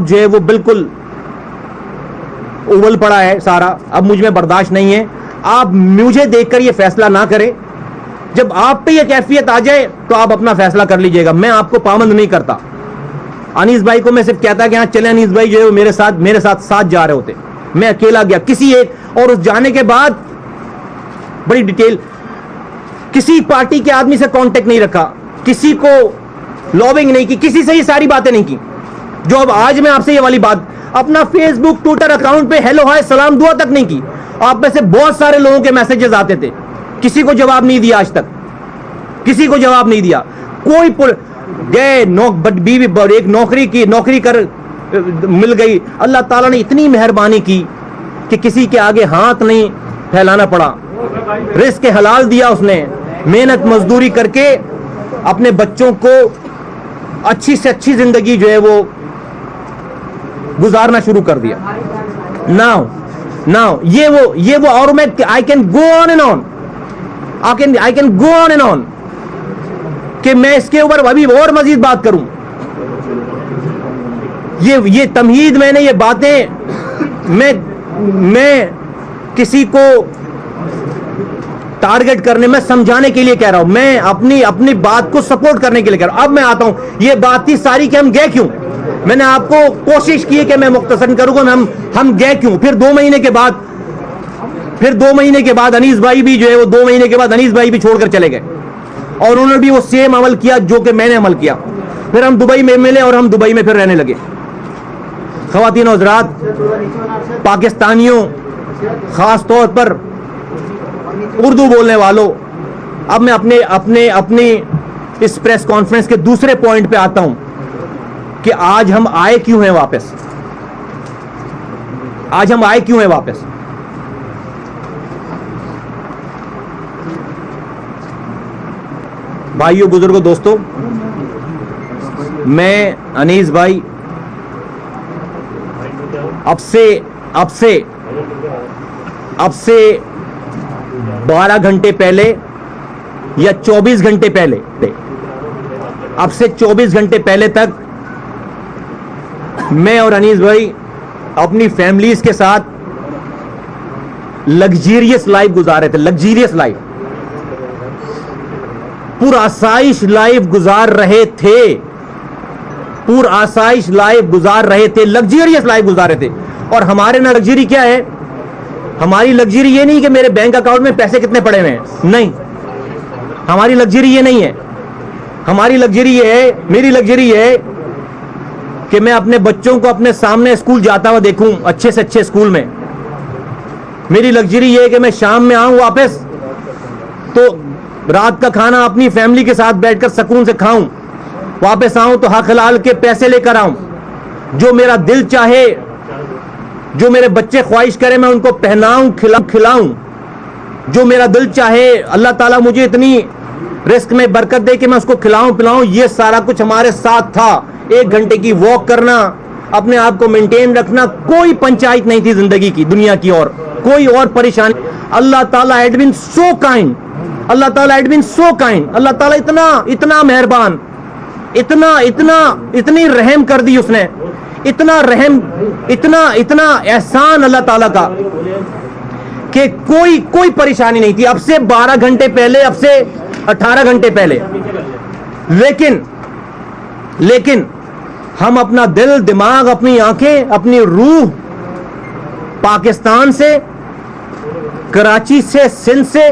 جو ہے وہ بالکل ابل پڑا ہے سارا، اب مجھ میں برداشت نہیں ہے. آپ مجھے دیکھ کر یہ فیصلہ نہ کریں. جب آپ پہ یہ کیفیت آ جائے تو آپ اپنا فیصلہ کر لیجئے گا. میں آپ کو پابند نہیں کرتا. انیس بھائی کو میں صرف کہتا کہ ہاں چلیں انیس بھائی جو ہے میرے ساتھ جا رہے ہوتے. میں اکیلا گیا کسی ایک، اور اس جانے کے بعد بڑی ڈیٹیل، کسی پارٹی کے آدمی سے کانٹیکٹ نہیں رکھا، کسی کو لابنگ نہیں کی، کسی سے یہ ساری باتیں نہیں کی. جو اب آج میں آپ سے یہ والی بات، اپنا فیس بک ٹویٹر اکاؤنٹ پہ ہیلو ہائے سلام دعا تک نہیں کی. آپ میں سے بہت سارے لوگوں کے میسجز آتے تھے، کسی کو جواب نہیں دیا آج تک، کسی کو جواب نہیں دیا. کوئی گئے ایک نوکری کر مل گئی. اللہ تعالیٰ نے اتنی مہربانی کی کہ کسی کے آگے ہاتھ نہیں پھیلانا پڑا. رزق حلال دیا اس نے، محنت مزدوری کر کے اپنے بچوں کو اچھی سے اچھی زندگی جو ہے وہ گزارنا شروع کر دیا. ناؤ یہ وہ اور میں I can go on and on کہ میں اس کے اوپر ابھی اور مزید بات کروں. یہ تمہید میں نے یہ باتیں میں کسی کو ٹارگٹ کرنے میں سمجھانے کے لیے کہہ رہا ہوں، میں اپنی بات کو سپورٹ کرنے کے لیے کہہ رہا ہوں. اب میں آتا ہوں، یہ بات تھی ساری کہ ہم گئے کیوں. میں نے آپ کو کوشش کی کہ میں مختصر کروں گا ہم گئے کیوں. پھر 2 مہینے کے بعد انیس بھائی بھی جو ہے وہ 2 مہینے کے بعد انیس بھائی بھی چھوڑ کر چلے گئے، اور انہوں نے بھی وہ سیم عمل کیا جو کہ میں نے عمل کیا. پھر ہم دبئی میں ملے اور ہم دبئی میں پھر رہنے لگے. خواتین و حضرات، پاکستانیوں، خاص طور پر اردو بولنے والوں، اب میں اپنی اس پریس کانفرنس کے دوسرے پوائنٹ پہ آتا ہوں کہ آج ہم آئے کیوں ہیں واپس. بھائیو، بزرگوں، دوستوں، میں انیس بھائی اب سے 12 گھنٹے پہلے یا 24 گھنٹے پہلے، اب سے 24 گھنٹے پہلے تک میں اور انیس بھائی اپنی فیملیز کے ساتھ لگزیریس لائف گزار رہے تھے. لگزیریس لائف، پرآسائش لائف گزار رہے تھے. لگزیریس لائف گزار رہے تھے. اور ہمارے نا لگزری کیا ہے؟ ہماری لگزری یہ نہیں کہ میرے بینک اکاؤنٹ میں پیسے کتنے پڑے ہوئے ہیں، نہیں، ہماری لگزری یہ نہیں ہے. میری لگزری یہ ہے کہ میں اپنے بچوں کو اپنے سامنے اسکول جاتا ہوا دیکھوں، اچھے سے اچھے اسکول میں. میری لگزری یہ ہے کہ میں شام میں آؤں واپس تو رات کا کھانا اپنی فیملی کے ساتھ بیٹھ کر سکون سے کھاؤں. واپس آؤں تو حق حلال کے پیسے لے کر آؤں. جو میرا دل چاہے، جو میرے بچے خواہش کرے، میں ان کو پہناؤں، کھلاؤں. جو میرا دل چاہے، اللہ تعالیٰ مجھے اتنی رزق میں برکت دے کہ میں اس کو کھلاؤں پلاؤں. یہ سارا کچھ ہمارے ساتھ تھا. 1 گھنٹے کی واک کرنا، اپنے آپ کو مینٹین رکھنا، کوئی پنچایت نہیں تھی زندگی کی، دنیا کی، اور کوئی اور پریشانی. اللہ تعالیٰ had been so kind. اللہ تعالیٰ اتنا مہربان، اتنی رحم کر دی اس نے، اتنا احسان اللہ تعالیٰ کا کہ کوئی پریشانی نہیں تھی. اب سے 12 گھنٹے پہلے، اب سے 18 گھنٹے پہلے. لیکن ہم اپنا دل، دماغ، اپنی آنکھیں، اپنی روح پاکستان سے، کراچی سے، سندھ سے،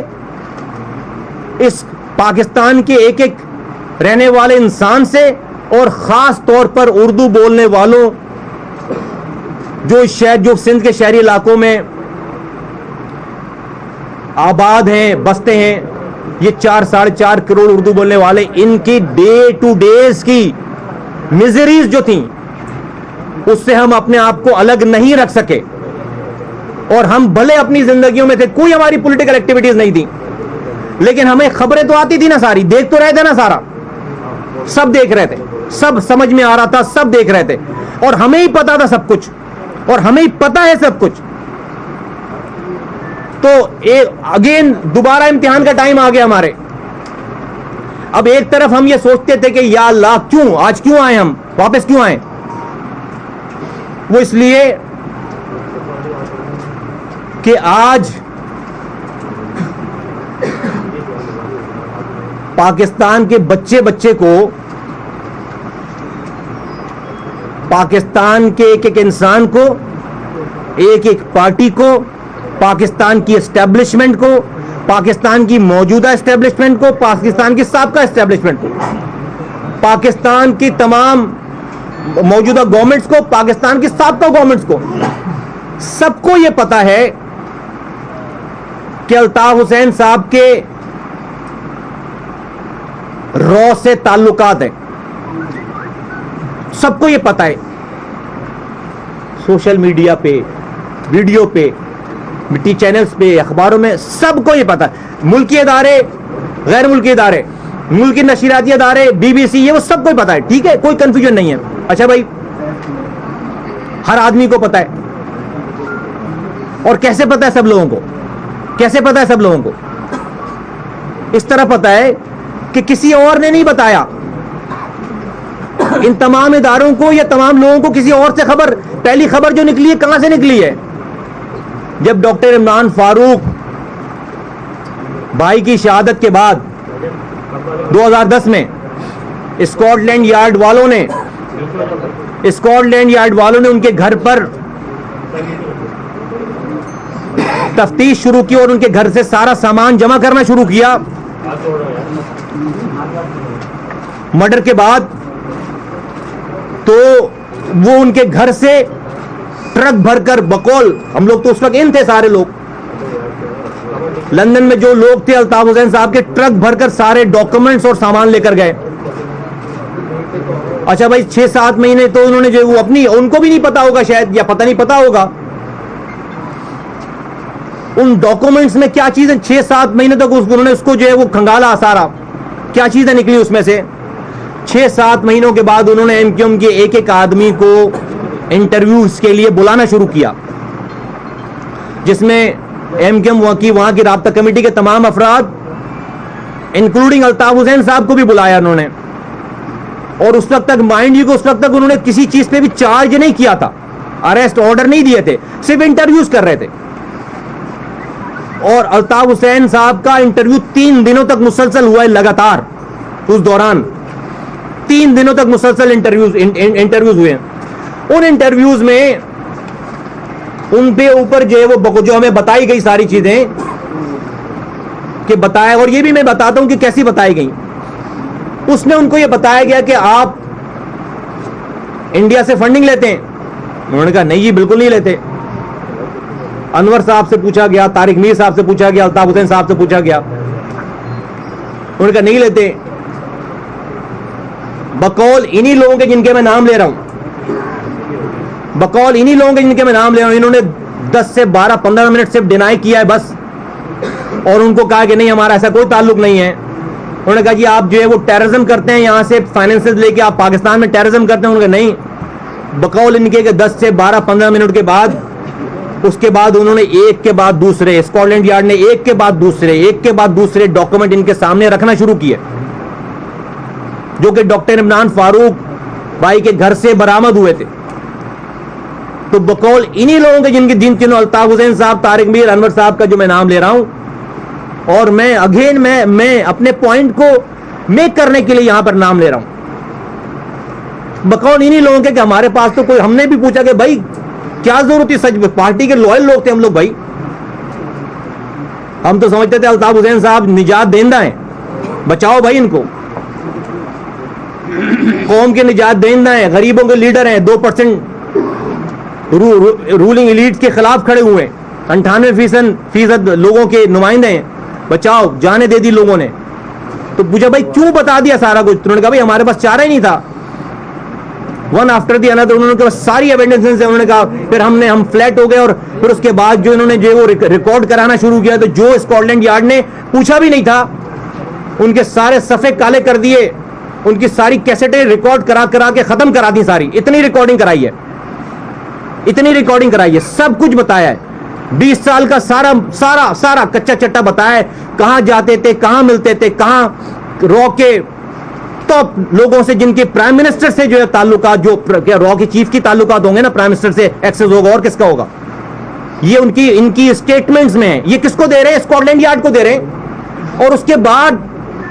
اس پاکستان کے ایک رہنے والے انسان سے، اور خاص طور پر اردو بولنے والوں جو سندھ کے شہری علاقوں میں آباد ہیں، بستے ہیں، یہ 4-4.5 کروڑ اردو بولنے والے، ان کی ڈے ٹو ڈیز کی میزریز جو تھیں، اس سے ہم اپنے آپ کو الگ نہیں رکھ سکے. اور ہم بھلے اپنی زندگیوں میں تھے، کوئی ہماری پولیٹیکل ایکٹیویٹیز نہیں تھی، لیکن ہمیں خبریں تو آتی تھی نا ساری، دیکھ تو رہے تھے نا سارا، سب دیکھ رہے تھے، سب سمجھ میں آ رہا تھا، سب دیکھ رہے تھے، اور ہمیں ہی پتا تھا سب کچھ، اور ہمیں ہی پتا ہے سب کچھ. تو اگین دوبارہ امتحان کا ٹائم آ گیا ہمارے. اب ایک طرف ہم یہ سوچتے تھے کہ یا اللہ، آج کیوں آئے، ہم واپس کیوں آئے. وہ اس لیے کہ آج پاکستان کے بچے بچے کو، پاکستان کے ایک ایک انسان کو، ایک ایک پارٹی کو، پاکستان کی اسٹیبلشمنٹ کو، پاکستان کی موجودہ اسٹیبلشمنٹ کو، پاکستان کی سابقہ اسٹیبلشمنٹ کو، پاکستان کی تمام موجودہ گورنمنٹس کو، پاکستان کی سابقہ گورنمنٹس کو، سب کو یہ پتا ہے کہ الطاف حسین صاحب کے رو سے تعلقات ہیں. سب کو یہ پتا ہے. سوشل میڈیا پہ، ویڈیو پہ، مٹی چینلز پہ، اخباروں میں سب کو یہ پتا ہے. ملکی ادارے، غیر ملکی ادارے، ملکی نشریاتی ادارے، بی بی سی، یہ وہ سب کو ہی پتا ہے. ٹھیک ہے، کوئی کنفیوژن نہیں ہے. اچھا بھائی، ہر آدمی کو پتا ہے. اور کیسے پتا ہے سب لوگوں کو؟ کیسے پتا ہے سب لوگوں کو؟ اس طرح پتا ہے کہ کسی اور نے نہیں بتایا. ان تمام اداروں کو یا تمام لوگوں کو کسی اور سے خبر، پہلی خبر جو نکلی ہے کہاں سے نکلی ہے؟ جب ڈاکٹر عمران فاروق بھائی کی شہادت کے بعد 2010 میں اسکاٹ لینڈ یارڈ والوں نے ان کے گھر پر تفتیش شروع کی اور ان کے گھر سے سارا سامان جمع کرنا شروع کیا. مرڈر کے بعد تو وہ ان کے گھر سے ٹرک بھر کر، بقول ہم لوگ تو اس وقت ان تھے سارے لوگ، لندن میں جو لوگ تھے الطاف حسین صاحب کے، ٹرک بھر کر سارے ڈاکومنٹس اور سامان لے کر گئے. اچھا بھائی، 6-7 مہینے تو انہوں نے جو وہ اپنی، ان کو بھی نہیں پتا ہوگا شاید، یا پتہ نہیں پتا ہوگا ان ڈاکومنٹس میں کیا چیزیں 6-7 مہینے تک انہوں نے اس کو جو ہے وہ کھنگالا سارا، کیا چیزیں نکلی اس میں سے. 6-7 مہینوں کے بعد انہوں نے ایم کیو ایم کے ایک ایک آدمی کو انٹرویوز کے لیے بلانا شروع کیا، جس میں ایم کیو ایم وہاں کی رابطہ کمیٹی کے تمام افراد انکلوڈنگ الطاف حسین صاحب کو بھی بلایا انہوں نے. اور اس وقت تک مائنڈ یو کہ اس وقت تک انہوں نے کسی چیز پہ بھی چارج نہیں کیا تھا، اریسٹ آرڈر نہیں دیے تھے، صرف انٹرویوز کر رہے تھے. اور الطاف حسین صاحب کا انٹرویو 3 دنوں تک مسلسل ہوا ہے لگاتار. اس دوران 3 دنوں تک مسلسل انٹرویوز ہوئے. ان انٹرویوز میں ان پہ اوپر جو ہے وہ جو ہمیں بتائی گئی ساری چیزیں کہ بتایا، اور یہ بھی میں بتاتا ہوں کہ کیسی بتائی گئی. اس میں ان کو یہ بتایا گیا کہ آپ انڈیا سے فنڈنگ لیتے ہیں. انہوں نے کہا نہیں جی بالکل نہیں لیتے. انور صاحب سے پوچھا گیا، طارق میر صاحب سے پوچھا گیا، الطاف حسین صاحب سے پوچھا گیا، انہوں نے کہا نہیں لیتے. بقول انہی لوگوں کے جن کے میں نام لے رہا ہوں، بقول انہی لوگوں کے جن کے میں نام لے رہا ہوں، انہوں نے 10 سے 12-15 منٹ صرف ڈینائی کیا ہے بس، اور ان کو کہا کہ نہیں ہمارا ایسا کوئی تعلق نہیں ہے. انہوں نے کہا جی آپ جو ہے وہ ٹیررزم کرتے ہیں، یہاں سے فائنینس لے کے آپ پاکستان میں ٹیررزم کرتے ہیں. انہوں نے کہا نہیں. بقول ان کے کہ 10 سے 12-15 منٹ کے بعد، اس کے بعد انہوں نے ایک کے بعد دوسرے، اسکاٹ لینڈ یارڈ نے ایک کے بعد دوسرے ڈاکومنٹ ان کے سامنے رکھنا شروع کیے، جو کہ ڈاکٹر عمران فاروق بھائی کے گھر سے برآمد ہوئے تھے. تو بقول انہی لوگوں کے جن تینوں الطاف حسین صاحب، طارق میر، انور صاحب کا جو میں نام لے رہا ہوں، اور میں اپنے پوائنٹ کو میک کرنے کے لیے یہاں پر نام لے رہا ہوں. بقول انہی لوگوں کے کہ ہمارے پاس تو کوئی، ہم نے بھی پوچھا کہ بھائی کیا ضرورت تھی، سچ پارٹی کے لوئل لوگ تھے ہم لوگ بھائی، ہم تو سمجھتے تھے الطاف حسین صاحب نجات دہندہ ہیں، بچاؤ بھائی ان کو، قوم کے نجات دہندہ ہیں، غریبوں کے لیڈر ہیں، 2% رولنگ ایلیٹ کے خلاف کھڑے ہوئے ہیں، 98% لوگوں کے نمائندے ہیں، بچاؤ، جانیں دے دی لوگوں نے. تو پوچھا بھائی کیوں بتا دیا سارا کچھ؟ انہوں نے کہا بھائی ہمارے پاس چارہ ہی نہیں تھا. ون آفٹر دی انادر انہوں نے کہا ساری ایویڈنسز ہیں. انہوں نے کہا پھر ہم فلیٹ ہو گئے، اور پھر اس کے بعد جو انہوں نے جو وہ ریکارڈ کرانا شروع کیا، تو جو اسکاٹ لینڈ یارڈ نے پوچھا بھی نہیں تھا ان کے سارے صفحے کالے کر دیے، ان کی ساری کیسٹیں ریکارڈ کرا کے ختم کرا دی ساری. اتنی ریکارڈنگ کرائی ہے، سب کچھ بتایا ہے. 20 سال کا سارا کچا چٹا بتایا ہے، کہاں جاتے تھے، کہاں ملتے تھے، کہاں رو کے ٹاپ لوگوں سے جن کے پرائم منسٹر سے جو ہے تعلقات, جو را کے چیف کی تعلقات ہوں گے نا, پرائم منسٹر سے ایکسس ہوگا, اور کس کا ہوگا؟ یہ ان کی اسٹیٹمنٹس میں ہے. یہ کس کو دے رہے ہیں؟ اسکاٹ لینڈ یارڈ کو دے رہے ہیں. اور اس کے بعد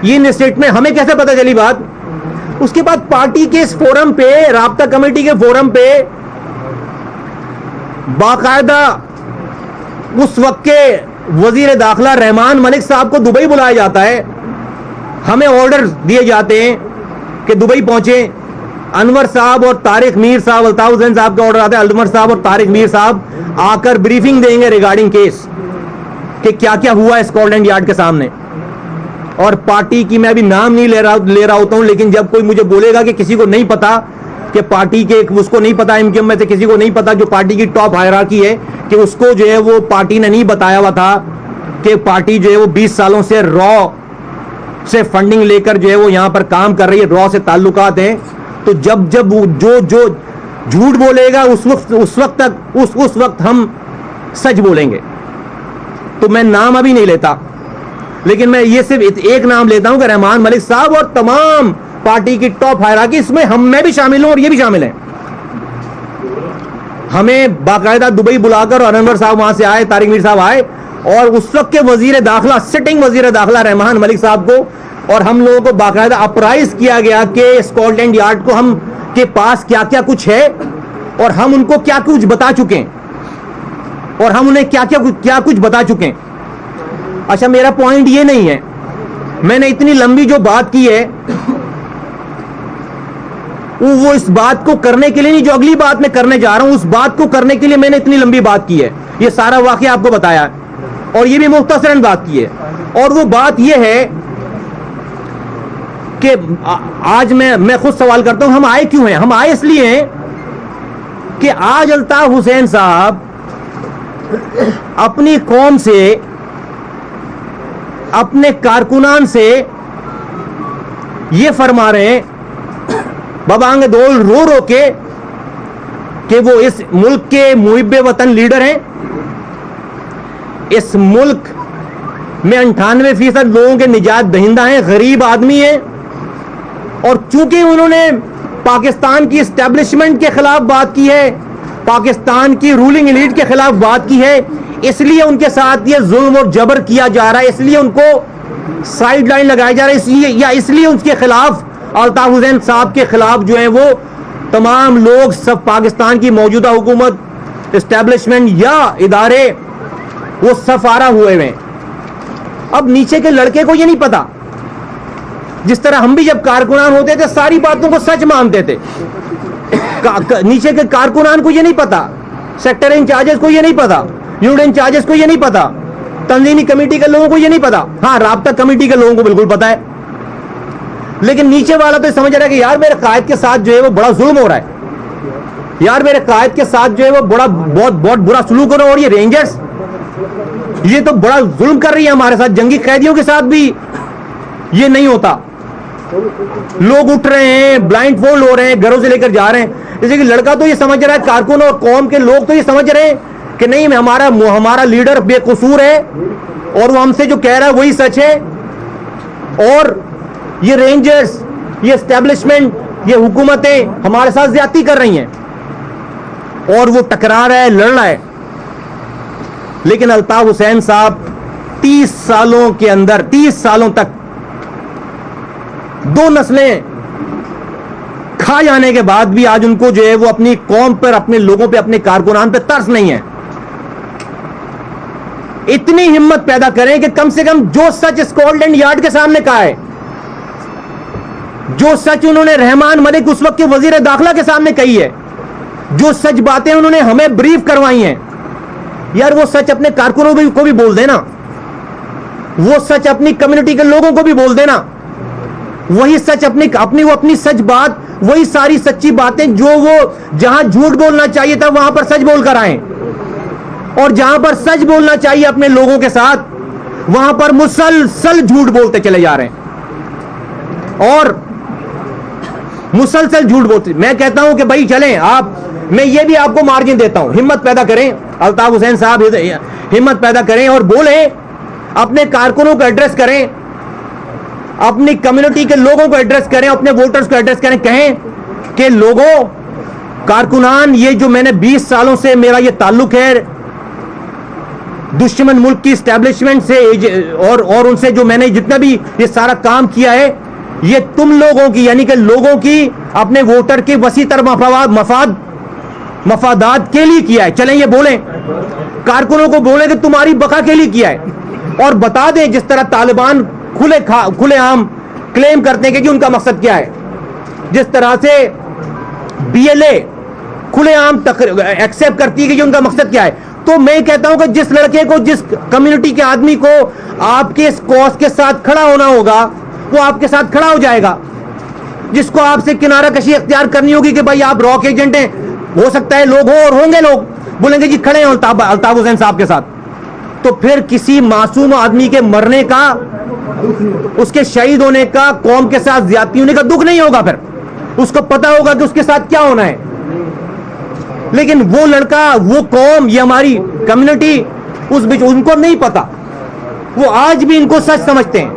یہ اسٹیٹمنٹ ہمیں کیسے پتہ چلی بات؟ اس کے بعد پارٹی کے اس فورم پہ, رابطہ کمیٹی کے فورم پہ باقاعدہ اس وقت کے وزیر داخلہ رحمان ملک صاحب کو دبئی بلایا جاتا ہے. ہمیں آرڈر دیے جاتے ہیں کہ دبئی پہنچے. انور صاحب اور طارق میر صاحب, الطاف حسین صاحب کا آرڈر آتا ہے, انور صاحب اور طارق میر صاحب آ کر بریفنگ دیں گے ریگارڈنگ کیس کہ کیا کیا ہوا ہے اسکاٹ لینڈ یارڈ کے سامنے. اور پارٹی کی میں ابھی نام نہیں لے رہا ہوتا ہوں, لیکن جب کوئی مجھے بولے گا کہ کسی کو نہیں پتا, کہ پارٹی کے, اس کو نہیں پتا, ایم کیو ایم میں سے کسی کو نہیں پتا, جو پارٹی کی ٹاپ ہائرارکی ہے, کہ اس کو جو ہے وہ پارٹی نے نہیں بتایا ہوا تھا کہ پارٹی جو ہے وہ 20 سالوں سے را سے فنڈنگ لے کر جو ہے وہ یہاں پر کام کر رہی ہے, را سے تعلقات ہیں, تو جب جو جھوٹ بولے گا اس وقت ہم سچ بولیں گے. تو میں نام ابھی نہیں لیتا, لیکن میں یہ صرف ایک نام لیتا ہوں کہ رحمان ملک صاحب اور تمام پارٹی کی ٹاپ ہائرارکی, اس میں بھی شامل ہوں اور یہ بھی شامل ہیں. ہمیں باقاعدہ دبئی بلا کر, اور انور صاحب وہاں سے آئے, طارق میر صاحب آئے, اور اس وقت کے وزیر داخلہ, سٹنگ وزیر داخلہ رحمان ملک صاحب کو, اور ہم لوگوں کو باقاعدہ اپرائز کیا گیا کہ اسکاٹ لینڈ یارڈ کو ہم کے پاس کیا کیا کچھ ہے, اور ہم ان کو کیا کچھ بتا چکے ہیں, اور ہم انہیں کیا کچھ بتا چکے ہیں. اچھا, میرا پوائنٹ یہ نہیں ہے, میں نے اتنی لمبی جو بات کی ہے وہ اس بات کو کرنے کے لیے نہیں, جو اگلی بات میں کرنے جا رہا ہوں اس بات کو کرنے کے لیے میں نے اتنی لمبی بات کی ہے. یہ سارا واقعہ آپ کو بتایا ہے, اور یہ بھی مختصراً بات کی ہے. اور وہ بات یہ ہے کہ آج میں خود سوال کرتا ہوں, ہم آئے کیوں ہیں؟ ہم آئے اس لیے ہیں کہ آج الطاف حسین صاحب اپنی قوم سے, اپنے کارکنان سے یہ فرما رہے ہیں ببانگ دول رو کے کہ وہ اس ملک کے محب وطن لیڈر ہیں, اس ملک میں 98% لوگوں کے نجات دہندہ ہیں, غریب آدمی ہیں, اور چونکہ انہوں نے پاکستان کی اسٹیبلشمنٹ کے خلاف بات کی ہے, پاکستان کی رولنگ ایلیٹ کے خلاف بات کی ہے, اس لیے ان کے ساتھ یہ ظلم اور جبر کیا جا رہا ہے, اس لیے ان کو سائیڈ لائن لگایا جا رہا ہے, اس لیے ان کے خلاف, الطاف حسین صاحب کے خلاف جو ہیں وہ تمام لوگ, سب پاکستان کی موجودہ حکومت, اسٹیبلشمنٹ یا ادارے, وہ سفارہ ہوئے ہیں. اب نیچے کے لڑکے کو یہ نہیں پتا, جس طرح ہم بھی جب کارکنان ہوتے تھے ساری باتوں کو سچ مانتے تھے, نیچے کے کارکنان کو یہ نہیں پتا, سیکٹر انچارجز کو یہ نہیں پتا, یونٹ انچارجز کو یہ نہیں پتا, تنظیمی کمیٹی کے لوگوں کو یہ نہیں پتا. ہاں, رابطہ کمیٹی کے لوگوں کو بالکل پتا ہے, لیکن نیچے والا تو سمجھ رہا ہے کہ یار میرے قائد کے ساتھ جو ہے وہ بڑا ظلم ہو رہا ہے, یار میرے قائد کے ساتھ جو ہے وہ بہت برا سلوک ہو رہا ہے, اور یہ رینجرز یہ تو بڑا ظلم کر رہی ہے ہمارے ساتھ, جنگی قیدیوں کے ساتھ بھی یہ نہیں ہوتا. لوگ اٹھ رہے ہیں, بلائنڈ فولڈ ہو رہے ہیں, گھروں سے لے کر جا رہے ہیں. جیسے کہ لڑکا تو یہ سمجھ رہا ہے, کارکن اور قوم کے لوگ تو یہ سمجھ رہے ہیں کہ نہیں, ہمارا لیڈر بے قصور ہے, اور وہ ہم سے جو کہہ رہا ہے وہی سچ ہے, اور یہ رینجرز, یہ اسٹیبلشمنٹ, یہ حکومتیں ہمارے ساتھ زیادتی کر رہی ہیں, اور وہ ٹکرا رہا ہے, لڑ رہا ہے. لیکن الطاف حسین صاحب 30 سالوں کے اندر, 30 سالوں تک 2 نسلیں کھا جانے کے بعد بھی آج ان کو جو ہے وہ اپنی قوم پر, اپنے لوگوں پہ, اپنے کارکنان پہ ترس نہیں ہے. اتنی ہمت پیدا کریں کہ کم سے کم جو سچ اسکاٹ لینڈ یارڈ کے سامنے کہا ہے, جو سچ انہوں نے رحمان ملک اس وقت کے وزیر داخلہ کے سامنے کہی ہے, جو سچ باتیں انہوں نے ہمیں بریف کروائی ہیں, یار وہ سچ اپنے کارکنوں کو بھی بول دینا, وہ سچ اپنی کمیونٹی کے لوگوں کو بھی بول دینا, وہی سچ اپنی سچ بات, وہی ساری سچی باتیں جو وہ جہاں جھوٹ بولنا چاہیے تھا وہاں پر سچ بول کر آئیں, اور جہاں پر سچ بولنا چاہیے اپنے لوگوں کے ساتھ وہاں پر مسلسل جھوٹ بولتے چلے جا رہے ہیں, اور مسلسل جھوٹ بولتے. میں کہتا ہوں کہ بھائی چلیں آپ, میں یہ بھی آپ کو مارجن دیتا ہوں, ہمت پیدا کریں, الطاف حسین صاحب ہمت پیدا کریں اور بولیں, اپنے کارکنوں کو ایڈریس کریں اپنی کمیونٹی کے لوگوں کو ایڈریس کریں, اپنے ووٹرز کو ایڈریس کریں, کہیں کہ لوگوں, کارکنان, یہ جو میں نے 20 سالوں سے میرا یہ تعلق ہے دشمن ملک کی اسٹیبلشمنٹ سے اور ان سے جو میں نے جتنا بھی یہ سارا کام کیا ہے, یہ تم لوگوں کی, یعنی کہ لوگوں کی, اپنے ووٹر کے وسیع تر مفادات کے لیے کیا ہے. چلیں یہ بولیں, کارکنوں کو بولیں کہ تمہاری بقا کے لیے کیا ہے, اور بتا دیں جس طرح طالبان کھلے عام کلیم کرتے ہیں کہ ان کا مقصد کیا ہے, جس طرح سے بی ایل اے کھلے عام ایکسیپٹ کرتی ہے کہ ان کا مقصد کیا ہے. تو میں کہتا ہوں کہ جس لڑکے کو, جس کمیونٹی کے آدمی کو آپ کے اس کوس کے ساتھ کھڑا ہونا ہوگا, وہ آپ کے ساتھ کھڑا ہو جائے گا. جس کو آپ سے کنارہ کشی اختیار کرنی ہوگی کہ بھائی آپ راک ایجنٹ ہیں, ہو سکتا ہے لوگ ہوں اور ہوں گے لوگ بولیں گے جی کھڑے ہیں الطاف حسین صاحب کے ساتھ, تو پھر کسی معصوم آدمی کے مرنے کا, اس کے شہید ہونے کا, قوم کے ساتھ زیادتی ہونے کا دکھ نہیں ہوگا. پھر اس کو پتا ہوگا کہ اس کے ساتھ کیا ہونا ہے. لیکن وہ لڑکا, وہ قوم, یہ ہماری کمیونٹی, ان کو نہیں پتا. وہ آج بھی ان کو سچ سمجھتے ہیں.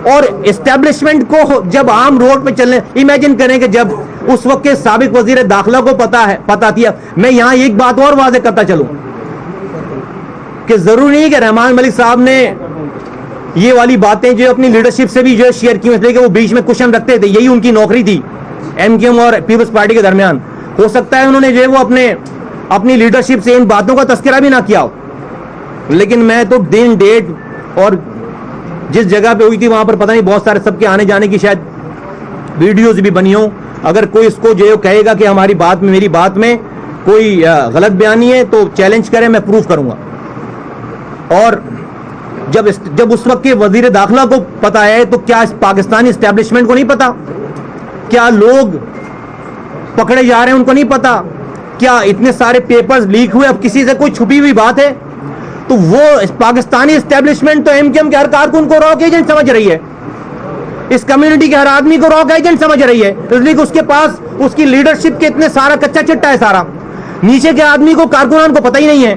اور اسٹیبلشمنٹ کو جب عام روڈ پہ چلنے, امیجن کریں کہ جب اس وقت کے سابق وزیر داخلہ کو پتا تھی. میں یہاں ایک بات اور واضح کرتا چلوں کہ ضروری نہیں کہ رحمان ملک صاحب نے یہ والی باتیں جو اپنی لیڈرشپ سے بھی جو شیئر کی, اس لیے کہ وہ بیچ میں کوشچن رکھتے تھے, یہی ان کی نوکری تھی ایم کیو ایم اور پیپلز پارٹی کے درمیان. ہو سکتا ہے انہوں نے جو ہے وہ اپنی لیڈرشپ سے ان باتوں کا تذکرہ بھی نہ کیا ہو, لیکن میں تو دن ڈیٹ اور جس جگہ پہ ہوئی تھی وہاں پر پتہ نہیں بہت سارے سب کے آنے جانے کی شاید ویڈیوز بھی بنی ہوں. اگر کوئی اس کو جو ہے کہے گا کہ ہماری بات میں, میری بات میں کوئی غلط بیانی ہے تو چیلنج کرے, میں پروف کروں گا. اور جب اس وقت کے وزیر داخلہ کو پتا ہے تو کیا اس پاکستانی اسٹیبلشمنٹ کو نہیں پتا؟ کیا لوگ پکڑے جا رہے ہیں ان کو نہیں پتا؟ کیا اتنے سارے پیپرز لیک ہوئے, اب کسی سے کوئی چھپی ہوئی بات ہے؟ تو وہ پاکستانی اسٹیبلشمنٹ تو ایم کیو ایم کے ہر کارکن کو راک ایجنٹ سمجھ رہی ہے, اس کمیونٹی کے ہر آدمی کو راک ایجنٹ سمجھ رہی ہے, اس لیے کہ اس کے پاس اس کی لیڈرشپ کے اتنے سارا کچا چٹا ہے سارا. نیچے کے آدمی کو, کارکنان کو پتہ ہی نہیں ہے,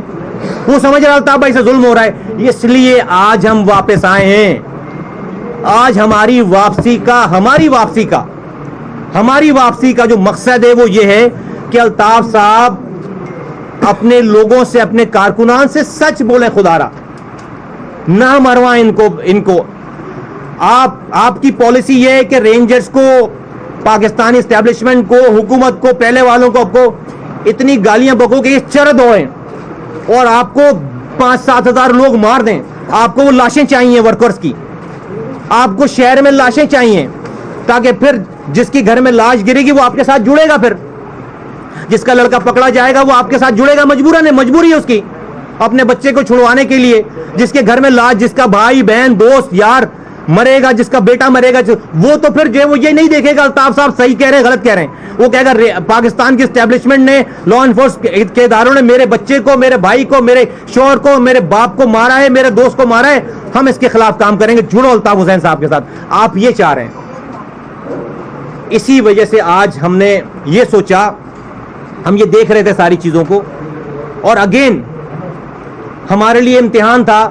وہ سمجھ رہا الطاف بھائی سے ظلم ہو رہا ہے. اس لیے آج ہم واپس آئے ہیں. آج ہماری واپسی کا جو مقصد ہے وہ یہ ہے کہ الطاف صاحب اپنے لوگوں سے, اپنے کارکنان سے سچ بولیں, خدا را نہ مروائیں ان کو. آپ کی پالیسی یہ ہے کہ رینجرز کو, پاکستانی اسٹیبلشمنٹ کو, حکومت کو, پہلے والوں کو اتنی گالیاں بکو کہ یہ چرد ہوئیں اور آپ کو 5-7 ہزار لوگ مار دیں. آپ کو وہ لاشیں چاہیے ورکرز کی, آپ کو شہر میں لاشیں چاہیے تاکہ پھر جس کی گھر میں لاش گرے گی وہ آپ کے ساتھ جڑے گا, پھر جس کا لڑکا پکڑا جائے گا وہ آپ کے ساتھ جڑے گا, مجبوری ہے اس کی اپنے بچے کو چھڑوانے کے لیے. جس کے گھر میں لاش, جس کا بھائی بہن دوست یار مرے گا, جس کا بیٹا مرے گا, وہ تو پھر جو ہے وہ یہ نہیں دیکھے گا الطاف صاحب صحیح کہہ رہے ہیں غلط کہہ رہے ہیں. وہ کہے گا پاکستان کی اسٹیبلشمنٹ نے, لا انفورسمنٹ کے اداروں نے میرے بچے کو, میرے بھائی کو, میرے شوہر کو, میرے باپ کو مارا ہے, میرے دوست کو مارا ہے, ہم اس کے خلاف کام کریں گے. جڑو الطاف حسین صاحب کے ساتھ. آپ یہ چاہ رہے ہیں. اسی وجہ سے آج ہم نے یہ سوچا, ہم یہ دیکھ رہے تھے ساری چیزوں کو, اور اگین ہمارے لیے امتحان تھا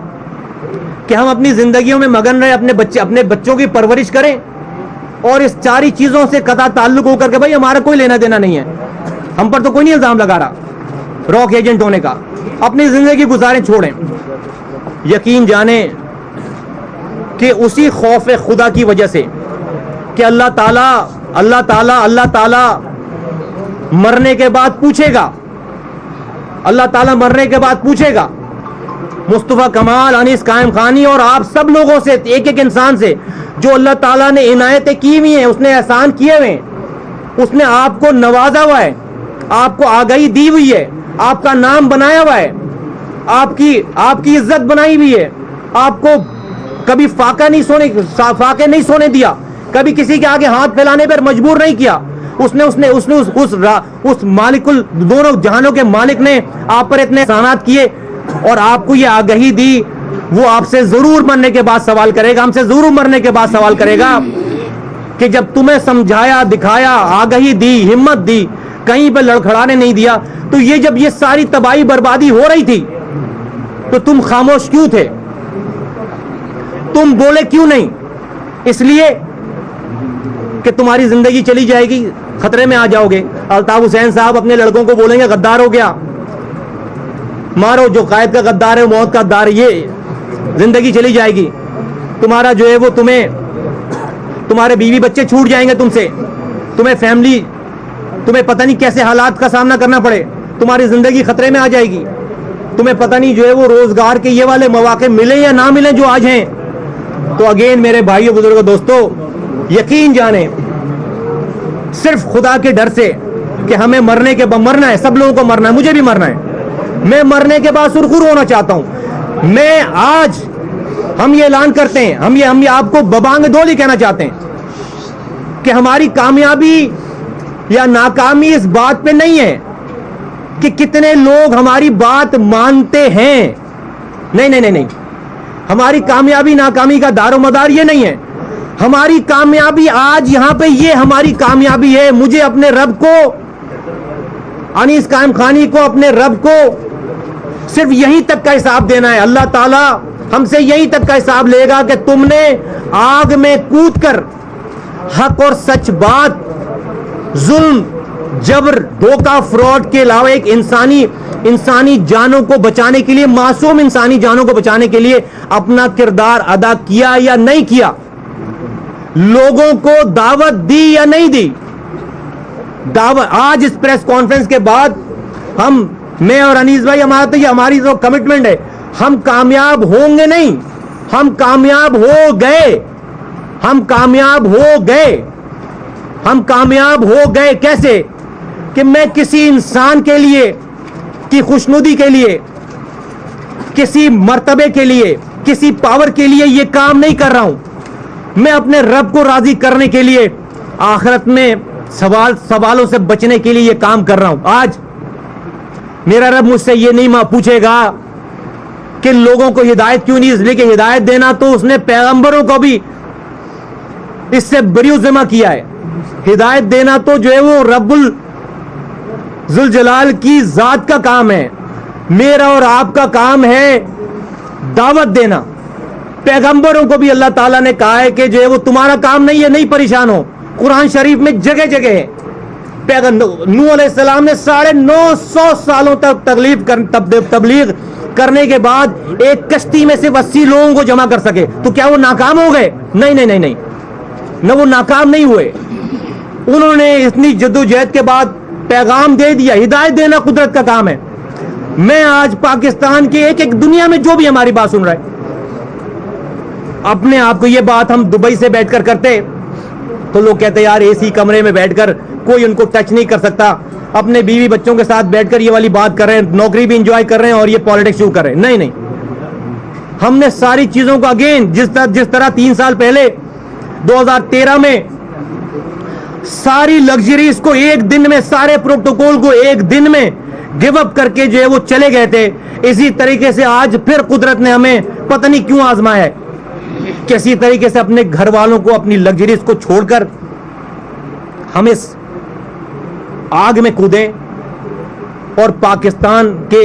کہ ہم اپنی زندگیوں میں مگن رہے, اپنے بچوں کی پرورش کریں, اور اس ساری چیزوں سے قطع تعلق ہو کر کے بھائی ہمارا کوئی لینا دینا نہیں ہے, ہم پر تو کوئی نہیں الزام لگا رہا راک ایجنٹ ہونے کا, اپنی زندگی گزاریں, چھوڑیں. یقین جانیں کہ اسی خوف خدا کی وجہ سے کہ اللہ تعالیٰ مرنے کے بعد پوچھے گا, اللہ تعالیٰ مرنے کے بعد پوچھے گا مصطفیٰ کمال, انیس قائم خانی اور آپ سب لوگوں سے, ایک انسان سے جو اللہ تعالیٰ نے عنایتیں کی ہوئی ہیں, اس نے احسان کیے ہوئے ہیں, اس نے آپ کو نوازا ہوا ہے, آپ کو آگاہی دی ہوئی ہے, آپ کا نام بنایا ہوا ہے, آپ کی عزت بنائی ہوئی ہے, آپ کو کبھی فاقے نہیں سونے دیا, کبھی کسی کے آگے ہاتھ پھیلانے پر مجبور نہیں کیا. اس مالک دونوں جہانوں کے مالک نے آپ پر اتنے احسانات کیے اور آپ کو یہ آگاہی دی. وہ آپ سے ضرور مرنے کے بعد سوال کرے گا, ہم سے ضرور مرنے کے بعد سوال کرے گا کہ جب تمہیں سمجھایا, دکھایا, آگاہی دی, ہمت دی, کہیں پہ لڑکھڑانے نہیں دیا, تو جب یہ ساری تباہی بربادی ہو رہی تھی تو تم خاموش کیوں تھے؟ تم بولے کیوں نہیں؟ اس لیے کہ تمہاری زندگی چلی جائے گی, خطرے میں آ جاؤ گے. الطاف حسین صاحب اپنے لڑکوں کو بولیں گے غدار ہو گیا, مارو, جو قائد کا غدار ہے موت کا غدار ہے, یہ زندگی چلی جائے گی. تمہارا جو ہے وہ تمہارے بیوی بچے چھوٹ جائیں گے تم سے, تمہیں فیملی, تمہیں پتہ نہیں کیسے حالات کا سامنا کرنا پڑے, تمہاری زندگی خطرے میں آ جائے گی. تمہیں پتہ نہیں جو ہے وہ روزگار کے یہ والے مواقع ملیں یا نہ ملیں جو آج ہیں. تو اگین میرے بھائیو بزرگوں دوستو, یقین جانیں صرف خدا کے ڈر سے کہ ہمیں مرنے کے بعد مرنا ہے, سب لوگوں کو مرنا ہے, مجھے بھی مرنا ہے. میں مرنے کے بعد سرخرو ہونا چاہتا ہوں. میں آج ہم یہ اعلان کرتے ہیں, ہم یہ آپ کو ببانگ دولی کہنا چاہتے ہیں کہ ہماری کامیابی یا ناکامی اس بات پہ نہیں ہے کہ کتنے لوگ ہماری بات مانتے ہیں. نہیں نہیں نہیں نہیں, ہماری کامیابی ناکامی کا دار و مدار یہ نہیں ہے. ہماری کامیابی آج یہاں پہ یہ ہماری کامیابی ہے. مجھے اپنے رب کو, انیس قائم خانی کو, اپنے رب کو صرف یہیں تک کا حساب دینا ہے. اللہ تعالیٰ ہم سے یہیں تک کا حساب لے گا کہ تم نے آگ میں کود کر حق اور سچ بات, ظلم, جبر, دھوکہ, فراڈ کے علاوہ ایک انسانی جانوں کو بچانے کے لیے, معصوم انسانی جانوں کو بچانے کے لیے اپنا کردار ادا کیا یا نہیں کیا, لوگوں کو دعوت دی یا نہیں دی. دعوت آج اس پریس کانفرنس کے بعد میں اور انیس بھائی, ہماری جو کمٹمنٹ ہے, ہم کامیاب ہوں گے نہیں, ہم کامیاب ہو گئے. ہم کامیاب ہو گئے. ہم کامیاب ہو گئے. کیسے؟ کہ میں کسی انسان کے لیے کی خوشنودی کے لیے, کسی مرتبے کے لیے, کسی پاور کے لیے یہ کام نہیں کر رہا ہوں. میں اپنے رب کو راضی کرنے کے لیے, آخرت میں سوالوں سے بچنے کے لیے یہ کام کر رہا ہوں. آج میرا رب مجھ سے یہ نہیں پوچھے گا کہ لوگوں کو ہدایت کیوں نہیں, اس لیے کہ ہدایت دینا تو اس نے پیغمبروں کو بھی اس سے بری ذمہ کیا ہے. ہدایت دینا تو جو ہے وہ رب ذوالجلال کی ذات کا کام ہے. میرا اور آپ کا کام ہے دعوت دینا. پیغمبروں کو بھی اللہ تعالیٰ نے کہا ہے کہ جو ہے وہ تمہارا کام نہیں ہے, نہیں پریشان ہو. قرآن شریف میں جگہ جگہ ہے. نوح علیہ السلام نے 950 سالوں تک تبلیغ کرنے کے بعد ایک کشتی میں سے 80 لوگوں کو جمع کر سکے. تو کیا وہ ناکام ہو گئے؟ نہیں نہیں نہیں نہیں, نہ وہ ناکام نہیں ہوئے. انہوں نے اتنی جدوجہد کے بعد پیغام دے دیا. ہدایت دینا قدرت کا کام ہے. میں آج پاکستان کے ایک دنیا میں جو بھی ہماری بات سن رہا ہے, اپنے آپ کو یہ بات ہم دبئی سے بیٹھ کر کرتے تو لوگ کہتے یار اے سی کمرے میں بیٹھ کر کوئی ان کو ٹچ نہیں کر سکتا, اپنے بیوی بچوں کے ساتھ بیٹھ کر یہ والی بات کر رہے ہیں, نوکری بھی انجوائے کر رہے ہیں اور یہ پالیٹکس شروع کر رہے ہیں. نہیں نہیں, ہم نے ساری چیزوں کو اگین جس طرح 3 سال پہلے 2013 میں ساری لگژریز کو ایک دن میں, سارے پروٹوکول کو ایک دن میں گیو اپ کر کے جو ہے وہ چلے گئے تھے, اسی طریقے سے آج پھر قدرت نے ہمیں پتہ نہیں کیوں آزمایا ہے. کسی طریقے سے اپنے گھر والوں کو, اپنی لگژریز کو چھوڑ کر ہم اس آگ میں کودیں اور پاکستان کے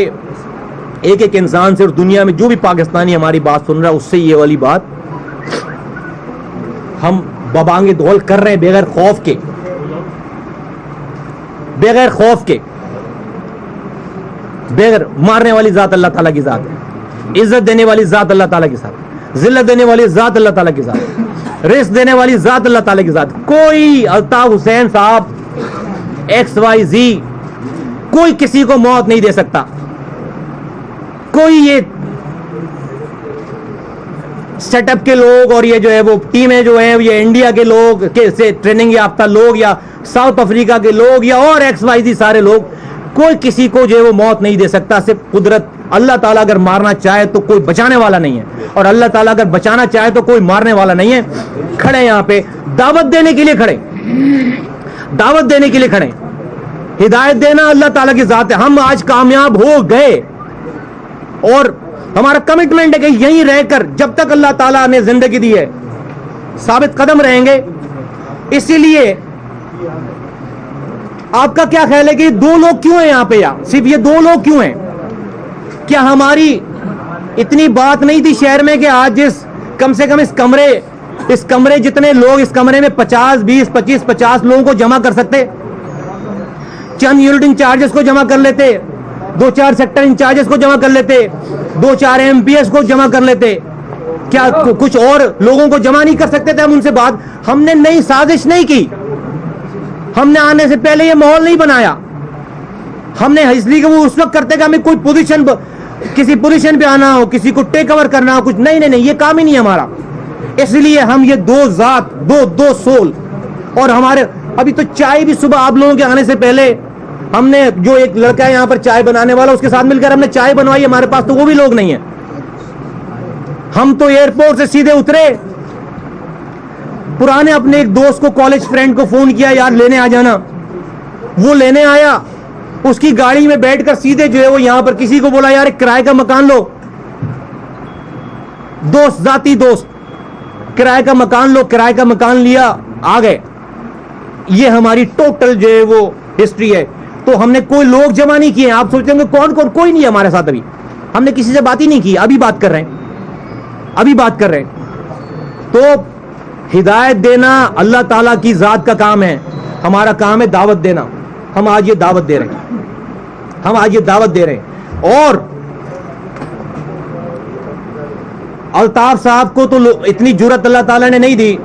ایک ایک انسان سے اور دنیا میں جو بھی پاکستانی ہماری بات سن رہا ہے اس سے یہ والی بات ہم ببانگ دول کر رہے ہیں, بغیر خوف کے, بغیر خوف کے, بغیر. مارنے والی ذات اللہ تعالیٰ کی ذات ہے, عزت دینے والی ذات اللہ تعالیٰ کی ذات, ذلت دینے والی ذات اللہ تعالیٰ کی ذات, رزق دینے والی ذات اللہ تعالیٰ کی ذات. کوئی الطاف حسین صاحب XYZ کوئی کسی کو موت نہیں دے سکتا. کوئی یہ سیٹ اپ کے لوگ اور یہ جو ہے وہ ٹیمیں جو ہیں یہ انڈیا کے لوگ سے ٹریننگ یافتہ لوگ یا ساؤتھ افریقہ کے لوگ یا اور XYZ سارے لوگ, کوئی کسی کو جو ہے وہ موت نہیں دے سکتا. صرف قدرت. اللہ تعالیٰ اگر مارنا چاہے تو کوئی بچانے والا نہیں ہے, اور اللہ تعالیٰ اگر بچانا چاہے تو کوئی مارنے والا نہیں ہے. کھڑے یہاں پہ دعوت دینے کے لیے کھڑے, دعوت دینے کے لیے کھڑے. ہدایت دینا اللہ تعالیٰ کی ذات ہے. ہم آج کامیاب ہو گئے اور ہمارا کمٹمنٹ ہے کہ یہیں رہ کر جب تک اللہ تعالیٰ نے زندگی دی ہے ثابت قدم رہیں گے. اسی لیے آپ کا کیا خیال ہے کہ 2 لوگ کیوں ہیں یہاں پہ, یا صرف یہ 2 لوگ کیوں ہیں؟ کیا ہماری اتنی بات نہیں تھی شہر میں کہ آج کم سے کم اس کمرے اس کمرے جتنے لوگ اس کمرے میں 50 20 25 50 لوگوں کو جمع کر سکتے, چند یونٹ انچارجز کو جمع کر لیتے, 2-4 سیکٹر انچارجز کو جمع کر لیتے, 2-4 ایم پی ایس کو جمع کر لیتے, کیا کچھ اور لوگوں کو جمع نہیں کر سکتے تھے ہم ان سے بات؟ ہم نے نئی سازش نہیں کی, ہم نے آنے سے پہلے یہ ماحول نہیں بنایا, ہم نے اس لیے کہ وہ اس وقت کرتے کہ ہمیں کوئی پوزیشن, کسی پوزیشن پہ آنا ہو, کسی کو ٹیک اوور کرنا ہو, کچھ نہیں, یہ کام ہی نہیں ہمارا. اس لیے ہم یہ دو ذات, دو سول. اور ہمارے ابھی تو چائے بھی صبح آپ لوگوں کے آنے سے پہلے ہم نے, جو ایک لڑکا ہے یہاں پر چائے بنانے والا, اس کے ساتھ مل کر ہم نے چائے بنوائی. ہمارے پاس تو وہ بھی لوگ نہیں ہیں. ہم تو ایئرپورٹ سے سیدھے اترے, پرانے اپنے ایک دوست کو, کالج فرینڈ کو فون کیا, یار لینے آ جانا. وہ لینے آیا, اس کی گاڑی میں بیٹھ کر سیدھے جو ہے وہ یہاں پر کسی کو بولا یار ایک کرائے کا مکان لو, دوست, ذاتی دوست, کرائے کا مکان لو, کرائے کا مکان لیا, آ گئے. یہ ہماری ٹوٹل جو ہے وہ ہسٹری ہے. تو ہم نے کوئی لوگ جمع نہیں کیے. آپ سوچتے ہیں کہ کون, کوئی نہیں ہے ہمارے ساتھ. ابھی ہم نے کسی سے بات ہی نہیں کی, ابھی بات کر رہے ہیں. تو ہدایت دینا اللہ تعالیٰ کی ذات کا کام ہے, ہمارا کام ہے دعوت دینا. ہم آج یہ دعوت دے رہے ہیں. اور الطاف صاحب کو تو اتنی جرت اللہ تعالیٰ نے نہیں دی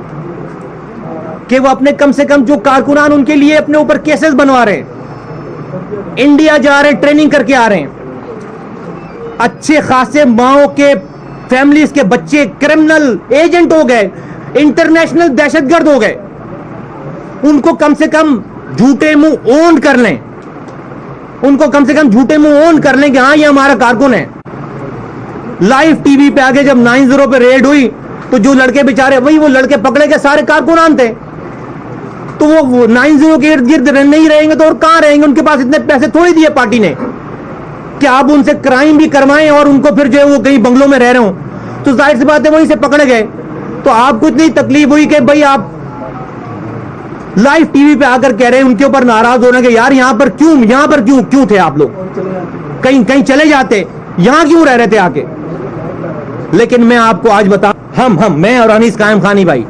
کہ وہ اپنے کم سے کم جو کارکنان ان کے لیے اپنے اوپر کیسز بنوا رہے ہیں, انڈیا جا رہے ہیں, ٹریننگ کر کے آ رہے ہیں. اچھے خاصے ماؤں کے فیملیز کے بچے کرمنل ایجنٹ ہو گئے, انٹرنیشنل دہشت گرد ہو گئے. ان کو کم سے کم جھوٹے منہ اون کر لیں, کہ ہاں یہ ہمارا کارکن ہے. لائیو ٹی وی پہ آگے جب 9-0 پہ ریڈ ہوئی تو جو لڑکے بیچارے, وہی وہ لڑکے پکڑے کے سارے کارکنان تھے. تو وہ 9-0 کے ارد گرد نہیں رہیں گے تو اور کہاں رہیں گے؟ ان کے پاس اتنے پیسے تھوڑی دیے پارٹی نے کہ آپ ان سے کرائم بھی کروائیں اور ان کو پھر جو ہے وہ کہیں بنگلوں میں رہ رہے ہوں. تو ظاہر سی بات ہے وہیں سے پکڑے گئے. تو آپ کو اتنی تکلیف ہوئی کہ بھائی آپ لائیو ٹی وی پہ آ کر کہہ رہے ہیں, ان کے اوپر ناراض ہو رہے ہیں کہ یار یہاں پر کیوں تھے آپ لوگ, کہیں چلے جاتے, یہاں کیوں رہ رہے تھے آ کے. لیکن میں آپ کو آج بتاؤں, میں اور انیس قائم خانی بھائی,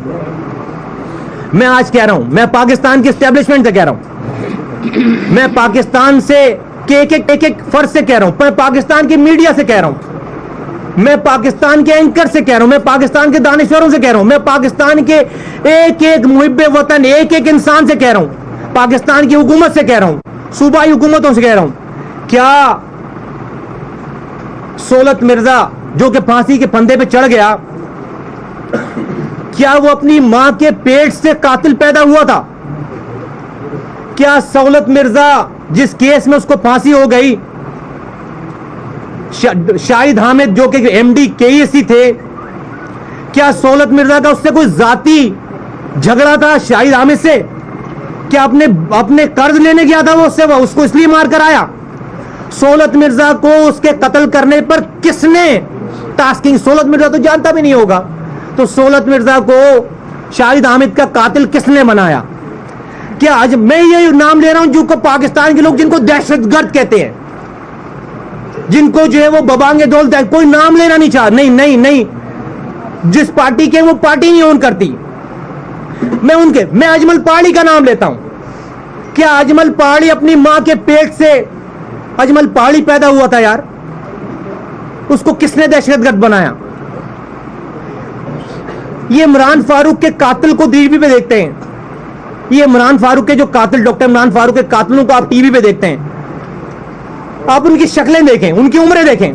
میں آج کہہ رہا ہوں, میں پاکستان کی اسٹیبلشمنٹ سے کہہ رہا ہوں, میں پاکستان سے ایک فرد سے کہہ رہا ہوں, میں پاکستان کی میڈیا سے کہہ رہا ہوں, میں پاکستان کے اینکر سے کہہ رہا ہوں, میں پاکستان کے دانشوروں سے کہہ رہا ہوں, میں پاکستان کے ایک محب وطن ایک انسان سے کہہ رہا ہوں, پاکستان کی حکومت سے کہہ رہا ہوں, صوبائی حکومتوں سے کہہ رہا ہوں, کیا سولت مرزا جو کہ پھانسی کے پھندے پہ چڑھ گیا, کیا وہ اپنی ماں کے پیٹ سے قاتل پیدا ہوا تھا؟ کیا سولت مرزا جس کیس میں اس کو پھانسی ہو گئی, شاہد حامد جو کہ ایم ڈی کے ای سی تھے, کیا سولت مرزا کا اس سے کوئی ذاتی جھگڑا تھا شاہد حامد سے؟ کیا اپنے قرض لینے گیا تھا وہ اس کو اس لیے مار کر آیا؟ سولت مرزا کو اس کے قتل کرنے پر کس نے ٹاسکنگ, سولت مرزا تو جانتا بھی نہیں ہوگا, تو سولت مرزا کو شاہد حامد کا قاتل کس نے بنایا؟ کیا آج میں یہ نام لے رہا ہوں جو کہ پاکستان کے لوگ جن کو دہشت گرد کہتے ہیں, جن کو جو ہے وہ ببانگے دولت ہے, کوئی نام لینا نہیں چاہ, نہیں, جس پارٹی کے وہ پارٹی نہیں اون کرتی. میں اجمل پہاڑی کا نام لیتا ہوں. کیا اجمل پہاڑی اپنی ماں کے پیٹ سے اجمل پہاڑی پیدا ہوا تھا یار؟ اس کو کس نے دہشت گرد بنایا؟ یہ عمران فاروق کے قاتل کو ٹی وی پہ دیکھتے ہیں, یہ عمران فاروق کے جو قاتل, ڈاکٹر عمران فاروق کے قاتلوں کو آپ ٹی وی پہ دیکھتے ہیں, آپ ان کی شکلیں دیکھیں, ان کی عمریں دیکھیں.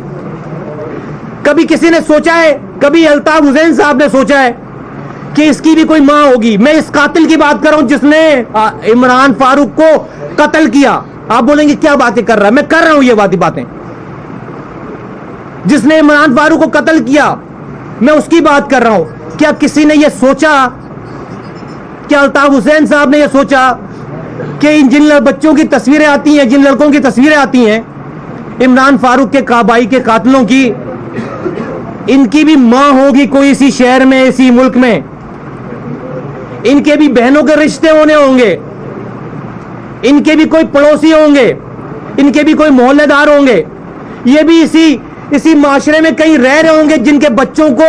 کبھی کسی نے سوچا ہے, کبھی الطاف حسین صاحب نے سوچا ہے کہ اس کی بھی کوئی ماں ہوگی؟ میں اس قاتل کی بات کر رہا ہوں جس نے عمران فاروق کو قتل کیا. آپ بولیں گے کیا باتیں کر رہا ہے, میں کر رہا ہوں یہ باتیں. جس نے عمران فاروق کو قتل کیا, میں اس کی بات کر رہا ہوں. کیا کسی نے یہ سوچا, کیا الطاف حسین صاحب نے یہ سوچا کہ جن بچوں کی تصویریں آتی ہیں, جن لڑکوں کی تصویریں آتی ہیں عمران فاروق کے کابائی کے قاتلوں کی, ان کی بھی ماں ہوگی کوئی اسی شہر میں, اسی ملک میں, ان کے بھی بہنوں کے رشتے ہونے ہوں گے, ان کے بھی کوئی پڑوسی ہوں گے, ان کے بھی کوئی محلے دار ہوں گے, یہ بھی اسی معاشرے میں کہیں رہ رہے ہوں گے جن کے بچوں کو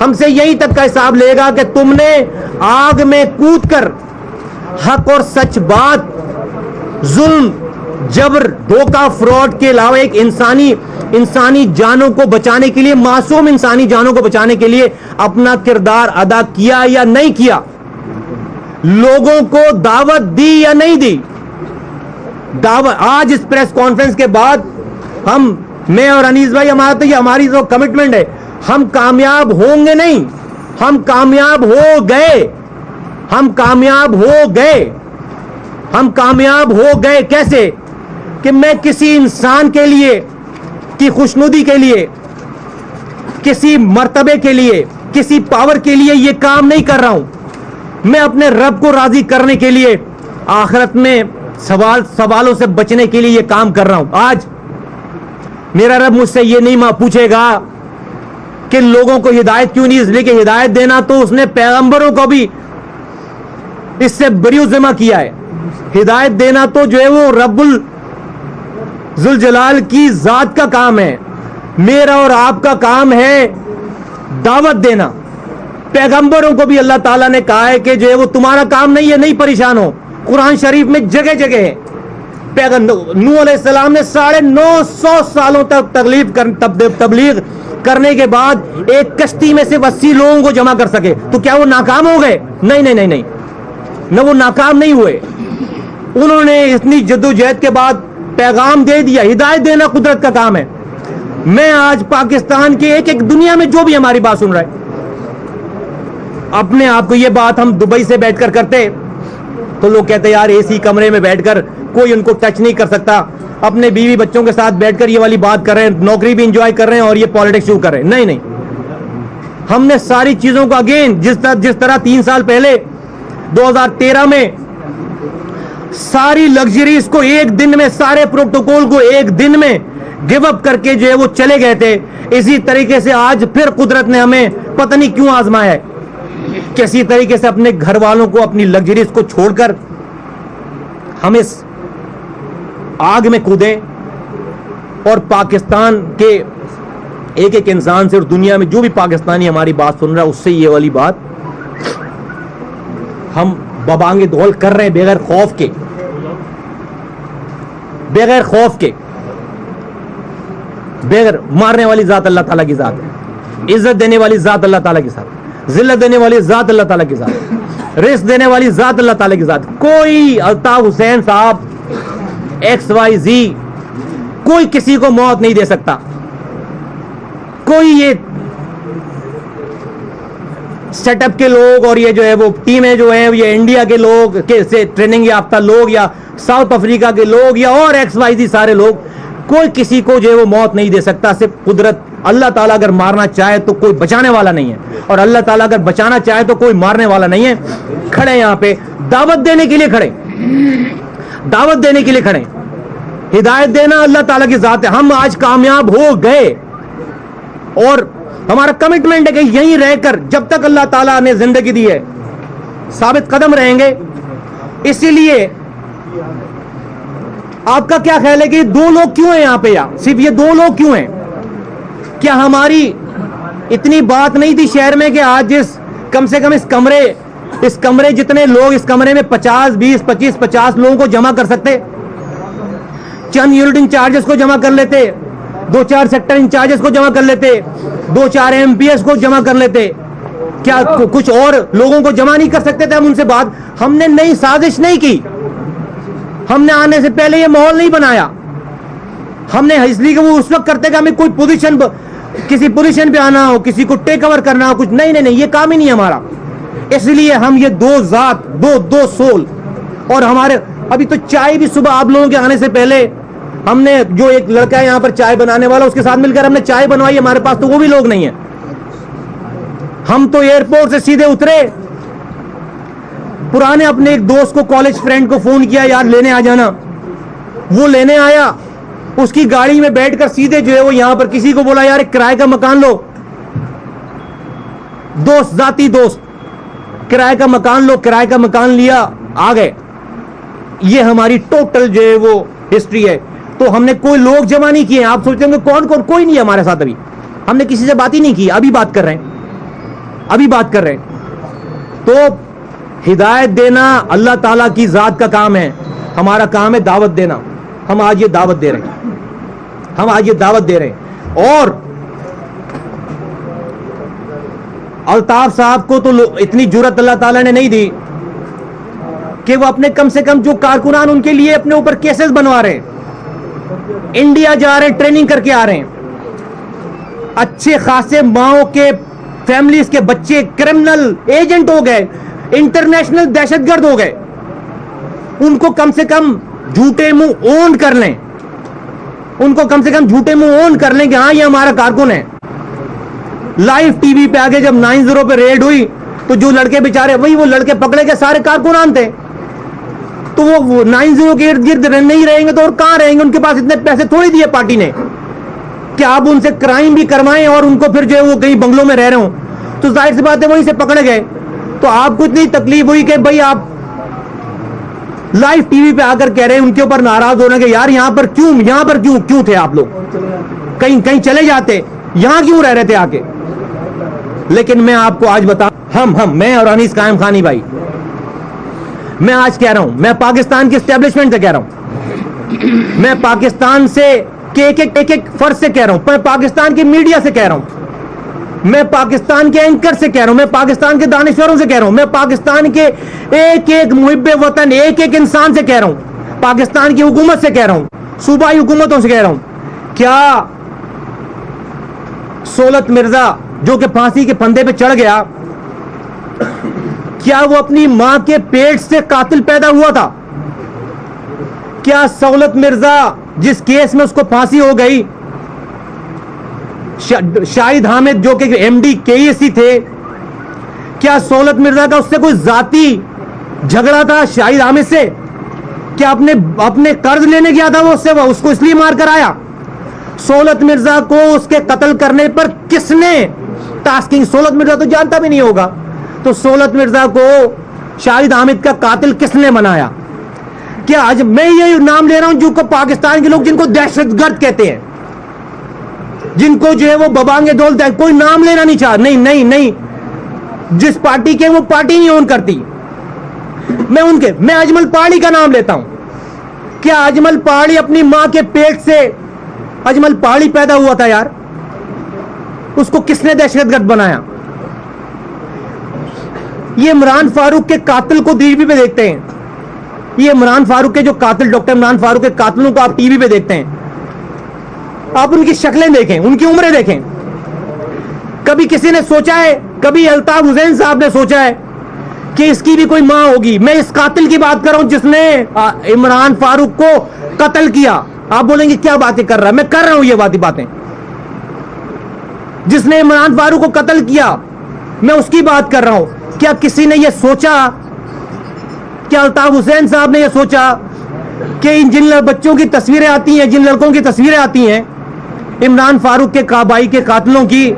ہم سے یہیں تک کا حساب لے گا کہ تم نے آگ میں کود کر حق اور سچ بات، ظلم، جبر، دھوکہ، فراڈ کے علاوہ ایک انسانی جانوں کو بچانے کے لیے، معصوم انسانی جانوں کو بچانے کے لیے اپنا کردار ادا کیا یا نہیں کیا، لوگوں کو دعوت دی یا نہیں دی. دعوت آج اس پریس کانفرنس کے بعد میں اور انیس بھائی، ہماری جو کمٹمنٹ ہے، ہم کامیاب ہوں گے نہیں، ہم کامیاب ہو گئے. ہم کامیاب ہو گئے. ہم کامیاب ہو گئے. کیسے؟ کہ میں کسی انسان کے لیے کی خوشنودی کے لیے، کسی مرتبے کے لیے، کسی پاور کے لیے یہ کام نہیں کر رہا ہوں. میں اپنے رب کو راضی کرنے کے لیے، آخرت میں سوالوں سے بچنے کے لیے یہ کام کر رہا ہوں. آج میرا رب مجھ سے یہ نہیں پوچھے گا کہ لوگوں کو ہدایت کیوں نہیں، اس لیے کہ ہدایت دینا تو اس نے پیغمبروں کو بھی اس سے بری ذمہ کیا ہے. ہدایت دینا تو جو ہے وہ رب ذوالجلال کی ذات کا کام ہے. میرا اور آپ کا کام ہے دعوت دینا. پیغمبروں کو بھی اللہ تعالیٰ نے کہا ہے کہ جو ہے وہ تمہارا کام نہیں ہے، نہیں پریشان ہو. قرآن شریف میں جگہ جگہ ہے. نوح علیہ السلام نے 950 سالوں تک تبلیغ کرنے کے بعد ایک کشتی میں سے 80 لوگوں کو جمع کر سکے. تو کیا وہ ناکام ہو گئے؟ نہیں، نہ وہ ناکام نہیں ہوئے. انہوں نے اتنی جدوجہد کے بعد پیغام دے دیا. ہدایت دینا قدرت کا کام ہے. میں آج پاکستان کے ایک دنیا میں جو بھی ہماری بات سن رہا ہے، اپنے آپ کو یہ بات ہم دبئی سے بیٹھ کر کرتے تو لوگ کہتے یار اے سی کمرے میں بیٹھ کر کوئی ان کو ٹچ نہیں کر سکتا. اپنے بیوی بچوں کے ساتھ بیٹھ کر یہ والی بات کر رہے ہیں، نوکری بھی انجوائے کر رہے ہیں اور یہ پالیٹکس شروع کر رہے ہیں. نہیں، ہم نے ساری چیزوں کو اگین جس طرح 3 سال پہلے 2013 میں ساری لگژریز کو ایک دن میں، سارے پروٹوکول کو ایک دن میں گیو اپ کر کے جو ہے وہ چلے گئے تھے، اسی طریقے سے آج پھر قدرت نے ہمیں پتہ نہیں کیوں آزمایا ہے. کسی طریقے سے اپنے گھر والوں کو، اپنی لگژریز کو چھوڑ کر ہم اس آگ میں کودیں اور پاکستان کے ایک انسان سے اور دنیا میں جو بھی پاکستانی ہماری بات سن رہا ہے اس سے یہ والی بات ہم ببانگ دول کر رہے ہیں، بغیر خوف کے. بغیر مارنے والی ذات اللہ تعالیٰ کی ذات ہے. عزت دینے والی ذات اللہ تعالیٰ کی ذات ہے. ذلت دینے والی ذات اللہ تعالیٰ کی ذات ہے. رزق دینے والی ذات اللہ تعالیٰ کی ذات. کوئی الطاف حسین صاحب XYZ کوئی کسی کو موت نہیں دے سکتا. کوئی یہ سیٹ اپ کے لوگ اور یہ جو ہے وہ ٹیمیں جو ہیں یہ انڈیا کے لوگ سے ٹریننگ یافتہ لوگ یا ساؤتھ افریقہ کے لوگ یا اور XYZ سارے لوگ، کوئی کسی کو جو ہے وہ موت نہیں دے سکتا. صرف قدرت. اللہ تعالیٰ اگر مارنا چاہے تو کوئی بچانے والا نہیں ہے، اور اللہ تعالیٰ اگر بچانا چاہے تو کوئی مارنے والا نہیں ہے. کھڑے یہاں پہ دعوت دینے کے لیے کھڑے، دعوت دینے کے لیے کھڑے. ہدایت دینا اللہ تعالیٰ کی ذات ہے. ہم آج کامیاب ہو گئے اور ہمارا کمٹمنٹ ہے کہ یہیں رہ کر جب تک اللہ تعالیٰ نے زندگی دی ہے ثابت قدم رہیں گے. اسی لیے آپ کا کیا خیال ہے کہ 2 لوگ کیوں ہیں یہاں پہ، یا صرف یہ 2 لوگ کیوں ہیں؟ کیا ہماری اتنی بات نہیں تھی شہر میں کہ آج کم سے کم اس کمرے جتنے لوگ اس کمرے میں 50 20 25 50 لوگوں کو جمع کر سکتے؟ چند یونٹ انچارجز کو جمع کر لیتے، 2-4 سیکٹر انچارجز کو جمع کر لیتے، 2-4 MPs کو جمع کر لیتے. کیا کچھ اور لوگوں کو جمع نہیں کر سکتے تھے ہم ان سے بات؟ ہم نے نئی سازش نہیں کی. ہم نے آنے سے پہلے یہ ماحول نہیں بنایا. ہم نے اس لیے کہ وہ اس وقت کرتے کہ ہمیں کوئی پوزیشن، کسی پوزیشن پہ آنا ہو، کسی کو ٹیک اوور کرنا ہو، کچھ نہیں، یہ کام ہی نہیں ہمارا. اس لیے ہم یہ 2 ذات، دو سول. اور ہمارے ابھی تو چائے بھی صبح آپ لوگوں کے آنے سے پہلے ہم نے، جو ایک لڑکا ہے یہاں پر چائے بنانے والا، اس کے ساتھ مل کر ہم نے چائے بنوائی. ہمارے پاس تو وہ بھی لوگ نہیں ہیں. ہم تو ایئرپورٹ سے سیدھے اترے، پرانے اپنے ایک دوست کو، کالج فرینڈ کو فون کیا یار لینے آ جانا. وہ لینے آیا، اس کی گاڑی میں بیٹھ کر سیدھے جو ہے وہ یہاں پر کسی کو بولا یار ایک کرائے کا مکان لو. دوست، ذاتی دوست، کرائے کا مکان لو. کرائے کا مکان لیا، آ گئے. یہ ہماری ٹوٹل جو ہے وہ ہسٹری ہے. تو ہم نے کوئی لوگ جمع نہیں کیے. آپ سوچتے ہیں کہ کون کوئی نہیں ہے ہمارے ساتھ ابھی. ہم نے کسی سے بات ہی نہیں کی, ابھی بات کر رہے ہیں. تو ہدایت دینا اللہ تعالیٰ کی ذات کا کام ہے, ہمارا کام ہے دعوت دینا. ہم آج یہ دعوت دے رہے ہیں. اور الطاف صاحب کو تو اتنی جرت اللہ تعالیٰ نے نہیں دی کہ وہ اپنے کم سے کم جو کارکنان ان کے لیے اپنے اوپر کیسز بنوا رہے ہیں, انڈیا جا رہے ہیں, ٹریننگ کر کے آ رہے ہیں, اچھے خاصے ماؤں کے فیملیز کے بچے کرمنل ایجنٹ ہو گئے, انٹرنیشنل دہشت گرد ہو گئے. ان کو کم سے کم جھوٹے منہ اون کر لیں, کہ ہاں یہ ہمارا کارکن ہے. لائیو ٹی وی پہ آگے جب 90 پہ ریڈ ہوئی تو جو لڑکے بیچارے, وہی وہ لڑکے پکڑے گئے سارے کارکنان تھے. تو وہ 90 کے ارد گرد نہیں رہیں گے تو اور کہاں رہیں گے؟ ان کے پاس اتنے پیسے تھوڑی دیے پارٹی نے کہ آپ ان سے کرائم بھی کروائیں اور ان کو پھر جو ہے وہ کہیں بنگلوں میں رہ رہے ہوں. تو ظاہر سی بات ہے وہیں سے پکڑے گئے. تو آپ کو اتنی تکلیف ہوئی کہ بھائی آپ لائیو ٹی وی پہ آ کر کہہ رہے ہیں, ان کے اوپر ناراض ہو رہے ہیں کہ یار یہاں پر کیوں تھے آپ لوگ, کہیں چلے جاتے, یہاں کیوں رہ رہے تھے آ کے. لیکن میں آپ کو آج بتاؤں, میں اور انیس قائم خانی بھائی, میں آج کہہ رہا ہوں, میں پاکستان کی اسٹیبلشمنٹ سے کہہ رہا ہوں, میں پاکستان سے ایک ایک فرد سے کہہ رہا ہوں, میں پاکستان کی میڈیا سے کہہ رہا ہوں, میں پاکستان کے اینکر سے کہہ رہا ہوں, میں پاکستان کے دانشوروں سے کہہ رہا ہوں, میں پاکستان کے ایک محب وطن ایک انسان سے کہہ رہا ہوں, پاکستان کی حکومت سے کہہ رہا ہوں, صوبائی حکومتوں سے کہہ رہا ہوں, کیا سہولت مرزا جو کہ پھانسی کے پھندے پہ چڑھ گیا, کیا وہ اپنی ماں کے پیٹ سے قاتل پیدا ہوا تھا؟ کیا سہولت مرزا جس کیس میں اس کو پھانسی ہو گئی, شاہد حامد جو کہ ایم ڈی کے ای سی تھے, کیا سہولت مرزا کا اس سے کوئی ذاتی جھگڑا تھا شاہد حامد سے؟ کیا اپنے قرض لینے گیا تھا وہ اس کو اس لیے مار کر آیا؟ سہولت مرزا کو اس کے قتل کرنے پر کس نے ٹاسکنگ, سہولت مرزا تو جانتا بھی نہیں ہوگا, تو سہولت مرزا کو شاہد حامد کا قاتل کس نے بنایا؟ کیا آج میں یہ نام لے رہا ہوں جو کہ پاکستان کے لوگ جن کو دہشت گرد کہتے ہیں, جن کو جو ہے وہ ببانگے ڈول, کوئی نام لینا نہیں چاہ, نہیں, جس پارٹی کے وہ پارٹی نہیں اون کرتی. میں اجمل پہاڑی کا نام لیتا ہوں. کیا اجمل پہاڑی اپنی ماں کے پیٹ سے اجمل پہاڑی پیدا ہوا تھا یار؟ اس کو کس نے دہشت گرد بنایا؟ یہ عمران فاروق کے قاتل کو ٹی وی پہ دیکھتے ہیں, یہ عمران فاروق کے جو قاتل, ڈاکٹر عمران فاروق کے قاتلوں کو آپ ٹی وی پہ دیکھتے ہیں, آپ ان کی شکلیں دیکھیں, ان کی عمریں دیکھیں. کبھی کسی نے سوچا ہے, کبھی الطاف حسین صاحب نے سوچا ہے کہ اس کی بھی کوئی ماں ہوگی؟ میں اس قاتل کی بات کر رہا ہوں جس نے عمران فاروق کو قتل کیا. آپ بولیں گے کیا باتیں کر رہا ہے, میں کر رہا ہوں یہ باتیں. جس نے عمران فاروق کو قتل کیا, میں اس کی بات کر رہا ہوں. کیا کسی نے یہ سوچا, کیا الطاف حسین صاحب نے یہ سوچا کہ جن بچوں کی تصویریں آتی ہیں, جن لڑکوں کی تصویریں آتی ہیں عمران فاروق کے کابائی کے قاتلوں کی,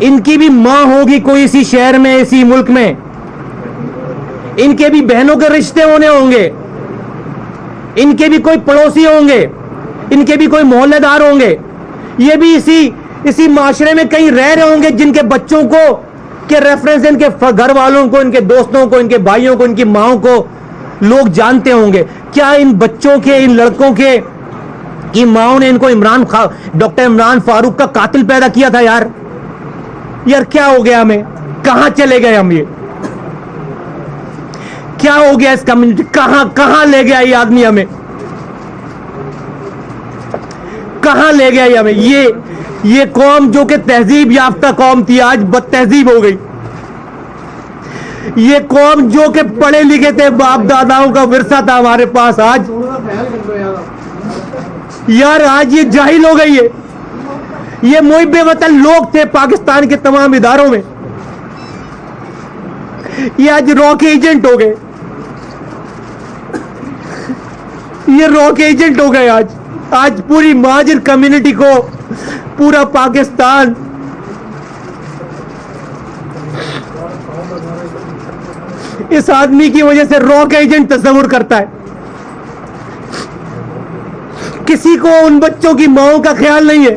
ان کی بھی ماں ہوگی کوئی اسی شہر میں, اسی ملک میں, ان کے بھی بہنوں کے رشتے ہونے ہوں گے, ان کے بھی کوئی پڑوسی ہوں گے, ان کے بھی کوئی محلے دار ہوں گے, یہ بھی اسی معاشرے میں کہیں رہ رہے ہوں گے جن کے بچوں کو کے ریفرنس ان کے گھر والوں کو, ان کے دوستوں کو, ان کے بھائیوں کو, ان کی ماؤں کو لوگ جانتے ہوں گے. کیا ان بچوں کے, ان لڑکوں کے کی ماؤں نے ان کو ڈاکٹر عمران فاروق کا قاتل پیدا کیا تھا؟ یار کیا ہو گیا ہمیں, کہاں چلے گئے ہم, یہ کیا ہو گیا اس کمیونٹی, کہاں لے گیا یہ آدمی ہمیں, کہاں لے گیا یہ ہمیں؟ یہ قوم جو کہ تہذیب یافتہ قوم تھی آج بد تہذیب ہو گئی. یہ قوم جو کہ پڑھے لکھے تھے, باپ داداؤں کا ورثہ تھا ہمارے پاس, آج یہ جاہل ہو گئی ہے. یہ محب وطن لوگ تھے پاکستان کے تمام اداروں میں, یہ آج راک ایجنٹ ہو گئے, یہ راک ایجنٹ ہو گئے. آج پوری مہاجر کمیونٹی کو, پورا پاکستان اس آدمی کی وجہ سے راک ایجنٹ تصور کرتا ہے. کسی کو ان بچوں کی ماؤں کا خیال نہیں ہے,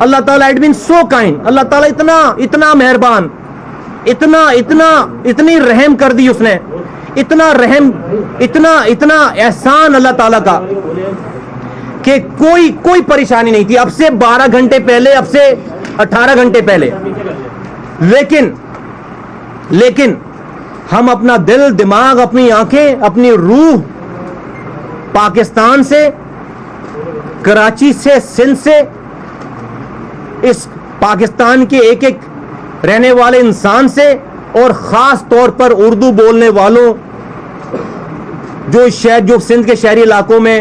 اللہ تعالیٰ had been so kind. اللہ تعالیٰ اتنا مہربان, اتنی رحم کر دی اس نے, اتنا رحم, اتنا احسان اللہ تعالیٰ کا کہ کوئی پریشانی نہیں تھی اب سے 12 گھنٹے پہلے, اب سے 18 گھنٹے پہلے. لیکن ہم اپنا دل, دماغ, اپنی آنکھیں, اپنی روح پاکستان سے, کراچی سے, سندھ سے, اس پاکستان کے ایک ایک رہنے والے انسان سے, اور خاص طور پر اردو بولنے والوں جو سندھ کے شہری علاقوں میں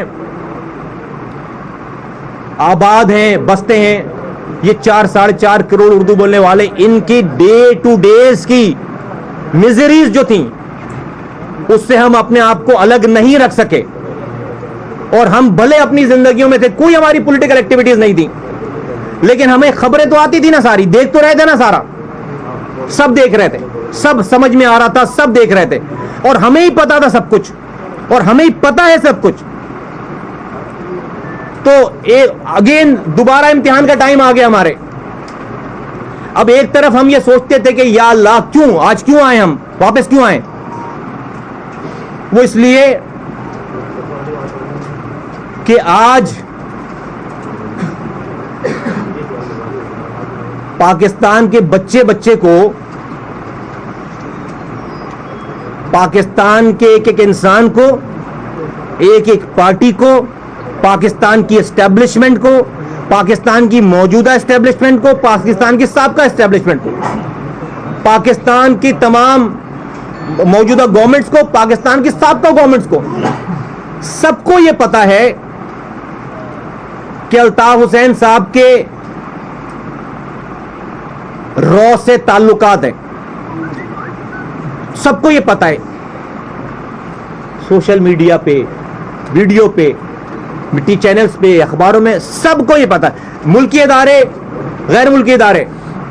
آباد ہیں, بستے ہیں, یہ 4.5 کروڑ اردو بولنے والے, ان کی ڈے ٹو ڈیز کی میزریز جو تھیں اس سے ہم اپنے آپ کو الگ نہیں رکھ سکے. اور ہم بھلے اپنی زندگیوں میں تھے, کوئی ہماری پولیٹیکل ایکٹیویٹیز نہیں تھی, لیکن ہمیں خبریں تو آتی تھی نا ساری, دیکھ تو رہے تھے نا سارا, سب دیکھ رہے تھے, سب سمجھ میں آ رہا تھا, سب دیکھ رہے تھے, اور ہمیں ہی پتا تھا سب کچھ, اور ہمیں ہی پتا ہے سب کچھ. تو اگین دوبارہ امتحان کا ٹائم آ گیا ہمارے. اب ایک طرف ہم یہ سوچتے تھے کہ یا اللہ آج کیوں آئے, ہم واپس کیوں آئے. وہ اس لیے کہ آج پاکستان کے بچے کو, پاکستان کے ایک ایک انسان کو, ایک ایک پارٹی کو, پاکستان کی اسٹیبلشمنٹ کو, پاکستان کی موجودہ اسٹیبلشمنٹ کو, پاکستان کی سابقہ اسٹیبلشمنٹ کو, پاکستان کی تمام موجودہ گورنمنٹس کو, پاکستان کی سابقہ گورنمنٹس کو, سب کو یہ پتا ہے کہ الطاف حسین صاحب کے رو سے تعلقات ہیں. سب کو یہ پتا ہے, سوشل میڈیا پہ, ویڈیو پہ, ٹی چینلز پہ, اخباروں میں, سب کو یہ پتا ہے. ملکی ادارے, غیر ملکی ادارے,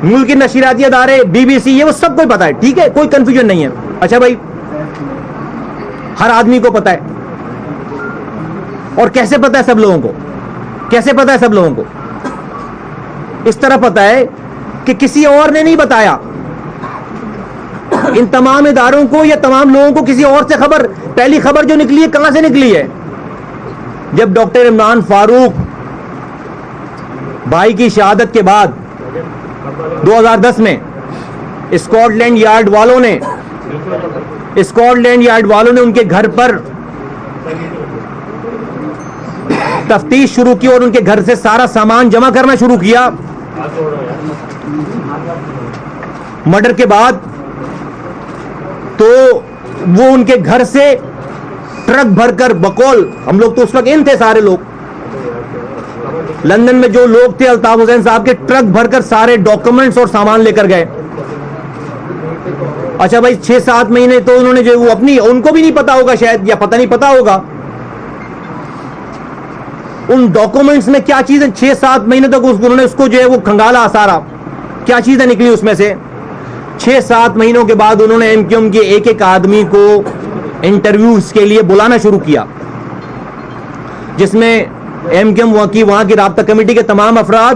ملکی نشریاتی ادارے, BBC, یہ وہ سب کو پتا ہے. ٹھیک ہے, کوئی کنفیوژن نہیں ہے. اچھا بھائی, ہر آدمی کو پتا ہے. اور کیسے پتا ہے سب لوگوں کو, کیسے پتا ہے سب لوگوں کو؟ اس طرح پتا ہے کہ کسی اور نے نہیں بتایا. ان تمام اداروں کو یا تمام لوگوں کو کسی اور سے خبر, پہلی خبر جو نکلی ہے کہاں سے نکلی ہے؟ جب ڈاکٹر عمران فاروق بھائی کی شہادت کے بعد 2010 میں اسکاٹ لینڈ یارڈ والوں نے ان کے گھر پر تفتیش شروع کی اور ان کے گھر سے سارا سامان جمع کرنا شروع کیا. مرڈر کے بعد تو وہ ان کے گھر سے ٹرک بھر کر, بقول ہم لوگ تو اس وقت ان تھے سارے لوگ, لندن میں جو لوگ تھے الطاف حسین صاحب کے, ٹرک بھر کر سارے ڈاکومنٹس اور سامان لے کر گئے. اچھا بھائی, 6-7 مہینے تو انہوں نے جو وہ اپنی, ان کو بھی نہیں پتا ہوگا شاید, یا پتہ نہیں پتا ہوگا ان ڈاکومنٹس میں کیا چیزیں, 6-7 مہینے تک انہوں نے اس کو جو ہے وہ کھنگالا سارا, کیا چیزیں نکلی اس میں سے. 6-7 مہینوں کے بعد انہوں نے ایم کیو ایم کے ایک ایک آدمی کو انٹرویوز کے لیے بلانا شروع کیا, جس میں ایم کیو ایم وہاں کی رابطہ کمیٹی کے تمام افراد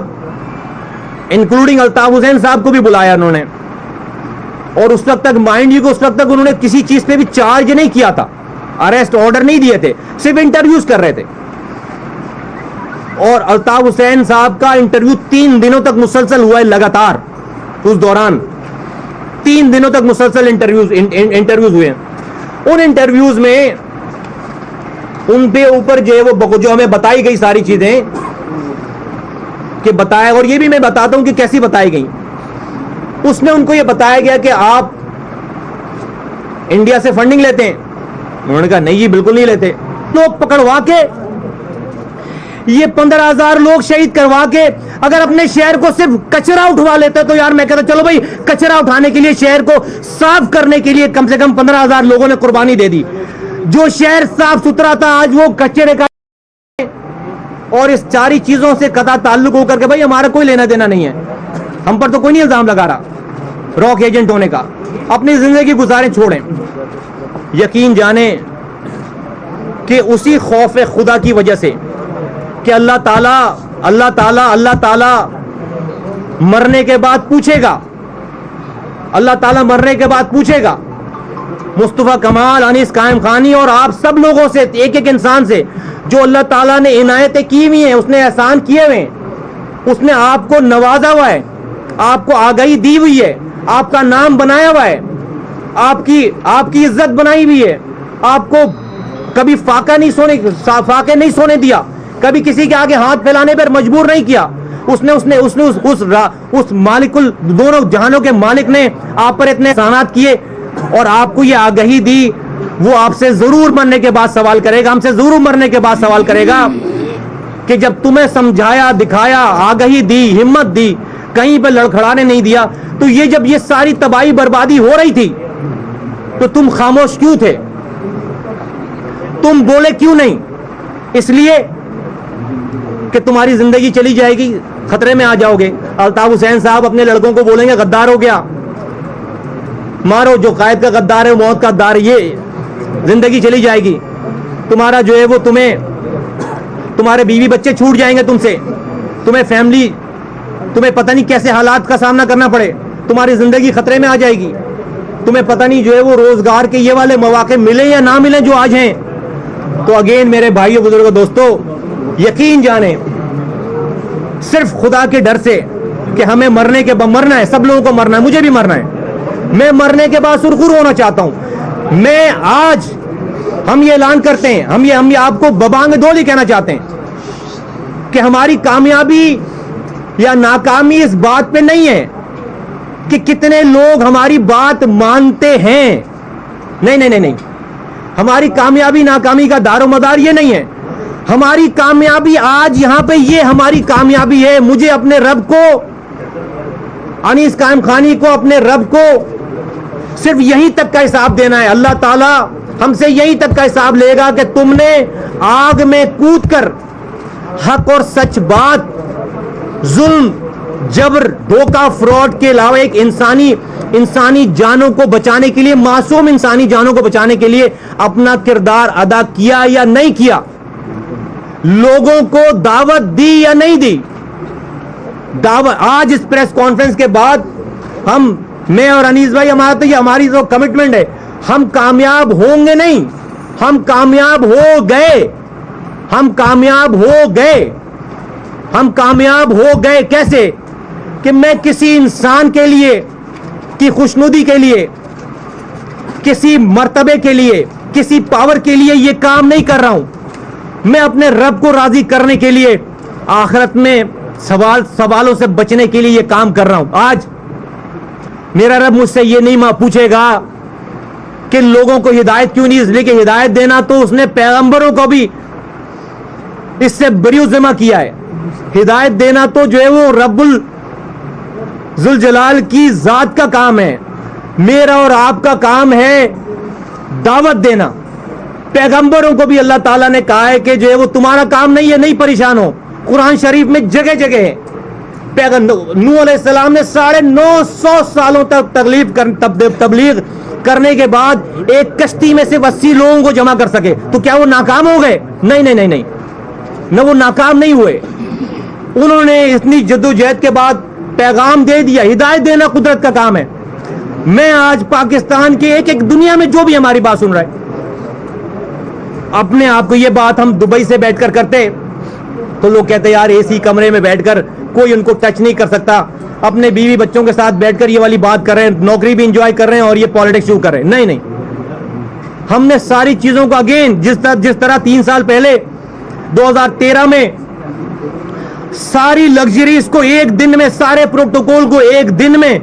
انکلوڈنگ الطاف حسین صاحب کو بھی بلایا انہوں نے. اور اس وقت تک مائنڈ یو کہ اس وقت تک انہوں نے کسی چیز پہ بھی چارج نہیں کیا تھا, اریسٹ آرڈر نہیں دیے تھے, صرف انٹرویوز کر رہے تھے. اور الطاف حسین صاحب کا انٹرویو 3 دنوں تک مسلسل ہوا ہے لگاتار. اس دوران 3 دنوں تک مسلسل انٹرویوز ہوئے. ان انٹرویوز میں ان پہ اوپر جو ہے وہ جو ہمیں بتائی گئی ساری چیزیں کہ بتایا, اور یہ بھی میں بتاتا ہوں کہ کیسی بتائی گئی. اس میں ان کو یہ بتایا گیا کہ آپ انڈیا سے فنڈنگ لیتے ہیں. انہوں نے کہا نہیں جی بالکل نہیں لیتے. لوگ پکڑوا کے, یہ 15,000 لوگ شہید کروا کے اگر اپنے شہر کو صرف کچرا اٹھوا لیتے تو یار میں کہتا چلو بھائی, کچرا اٹھانے کے لیے, شہر کو صاف کرنے کے لیے کم سے کم 15,000 لوگوں نے قربانی دے دی. جو شہر صاف ستھرا تھا آج وہ کچرے کا, اور اس ساری چیزوں سے قطع تعلق ہو کر کے بھائی ہمارا کوئی لینا دینا نہیں ہے, ہم پر تو کوئی نہیں الزام لگا رہا راک ایجنٹ ہونے کا. اپنی زندگی گزاریں, چھوڑیں. یقین جانیں کہ اسی خوف خدا کی وجہ سے کہ اللہ تعالیٰ مرنے کے بعد پوچھے گا, اللہ تعالیٰ مرنے کے بعد پوچھے گا مصطفیٰ کمال, انیس قائم خانی اور آپ سب لوگوں سے, ایک ایک انسان سے جو اللہ تعالیٰ نے عنایتیں کی ہوئی ہیں, اس نے احسان کیے ہوئے ہیں, اس نے آپ کو نوازا ہوا ہے, آپ کو آگاہی دی ہوئی ہے, آپ کا نام بنایا ہوا ہے, آپ کی عزت بنائی ہوئی ہے, آپ کو کبھی فاقے نہیں سونے دیا, کبھی کسی کے آگے ہاتھ پھیلانے پر مجبور نہیں کیا. اس مالک دونوں جہانوں کے مالک نے آپ پر اتنے احسانات کیے اور آپ کو یہ آگاہی دی. وہ آپ سے ضرور مرنے کے بعد سوال کرے گا, ہم سے ضرور مرنے کے بعد سوال کرے گا کہ جب تمہیں سمجھایا, دکھایا, آگاہی دی, ہمت دی, کہیں پہ لڑکھڑانے نہیں دیا, تو یہ جب یہ ساری تباہی بربادی ہو رہی تھی تو تم خاموش کیوں تھے, تم بولے کیوں نہیں؟ اس لیے کہ تمہاری زندگی چلی جائے گی, خطرے میں آ جاؤ گے. الطاف حسین صاحب اپنے لڑکوں کو بولیں گے غدار ہو گیا, مارو, جو قائد کا غدار ہے, موت کا غدار ہے, یہ زندگی چلی جائے گی. تمہارا جو ہے وہ تمہارے بیوی بچے چھوٹ جائیں گے تم سے, تمہیں فیملی, تمہیں پتہ نہیں کیسے حالات کا سامنا کرنا پڑے, تمہاری زندگی خطرے میں آ جائے گی, تمہیں پتہ نہیں جو ہے وہ روزگار کے یہ والے مواقع ملیں یا نہ ملیں جو آج ہیں. تو اگین میرے بھائیوں, بزرگوں, دوستوں, یقین جانیں صرف خدا کے ڈر سے کہ ہمیں مرنا ہے, سب لوگوں کو مرنا ہے, مجھے بھی مرنا ہے, میں مرنے کے بعد سرخرو ہونا چاہتا ہوں. میں آج ہم یہ اعلان کرتے ہیں, ہم یہ آپ کو ببانگ دھولی کہنا چاہتے ہیں کہ ہماری کامیابی یا ناکامی اس بات پہ نہیں ہے کہ کتنے لوگ ہماری بات مانتے ہیں. نہیں, ہماری کامیابی ناکامی کا دار و مدار یہ نہیں ہے. ہماری کامیابی آج یہاں پہ یہ ہماری کامیابی ہے. مجھے اپنے رب کو, انیس قائم خانی کو, اپنے رب کو صرف یہیں تک کا حساب دینا ہے. اللہ تعالیٰ ہم سے یہیں تک کا حساب لے گا کہ تم نے آگ میں کود کر حق اور سچ بات, ظلم, جبر, دھوکہ, فراڈ کے علاوہ ایک انسانی جانوں کو بچانے کے لیے, معصوم انسانی جانوں کو بچانے کے لیے اپنا کردار ادا کیا یا نہیں کیا, لوگوں کو دعوت دی یا نہیں دی. دعوت آج اس پریس کانفرنس کے بعد میں اور انیس بھائی, ہماری جو کمٹمنٹ ہے, ہم کامیاب ہوں گے نہیں, ہم کامیاب ہو گئے. ہم کامیاب ہو گئے کیسے؟ کہ میں کسی انسان کے لیے کی خوشنودی کے لیے, کسی مرتبے کے لیے, کسی پاور کے لیے یہ کام نہیں کر رہا ہوں. میں اپنے رب کو راضی کرنے کے لیے, آخرت میں سوالوں سے بچنے کے لیے یہ کام کر رہا ہوں. آج میرا رب مجھ سے یہ نہیں پوچھے گا کہ لوگوں کو ہدایت کیوں نہیں, اس لیے کہ ہدایت دینا تو اس نے پیغمبروں کو بھی اس سے بری ذمہ کیا ہے. ہدایت دینا تو جو ہے وہ رب ذوالجلال کی ذات کا کام ہے. میرا اور آپ کا کام ہے دعوت دینا. پیغمبروں کو بھی اللہ تعالیٰ نے کہا ہے کہ جو ہے وہ تمہارا کام نہیں ہے, نہیں پریشان ہو. قرآن شریف میں جگہ جگہ ہے. نوح علیہ السلام نے 950 سالوں تک تبلیغ کرنے کے بعد ایک کشتی میں سے 80 لوگوں کو جمع کر سکے, تو کیا وہ ناکام ہو گئے؟ نہیں, نہ وہ ناکام نہیں ہوئے. انہوں نے اتنی جدوجہد کے بعد پیغام دے دیا. ہدایت دینا قدرت کا کام ہے. میں آج پاکستان کے ایک دنیا میں جو بھی ہماری بات سن رہا ہے, اپنے آپ کو یہ بات ہم دبئی سے بیٹھ کر کرتے تو لوگ کہتے یار اے سی کمرے میں بیٹھ کر کوئی ان کو ٹچ نہیں کر سکتا, اپنے بیوی بچوں کے ساتھ بیٹھ کر یہ والی بات کر رہے ہیں, نوکری بھی انجوائے کر رہے ہیں اور یہ پالیٹکس شروع کر رہے ہیں. نہیں, ہم نے ساری چیزوں کو اگین جس طرح 3 سال پہلے 2013 میں ساری لگژریز کو ایک دن میں, سارے پروٹوکول کو ایک دن میں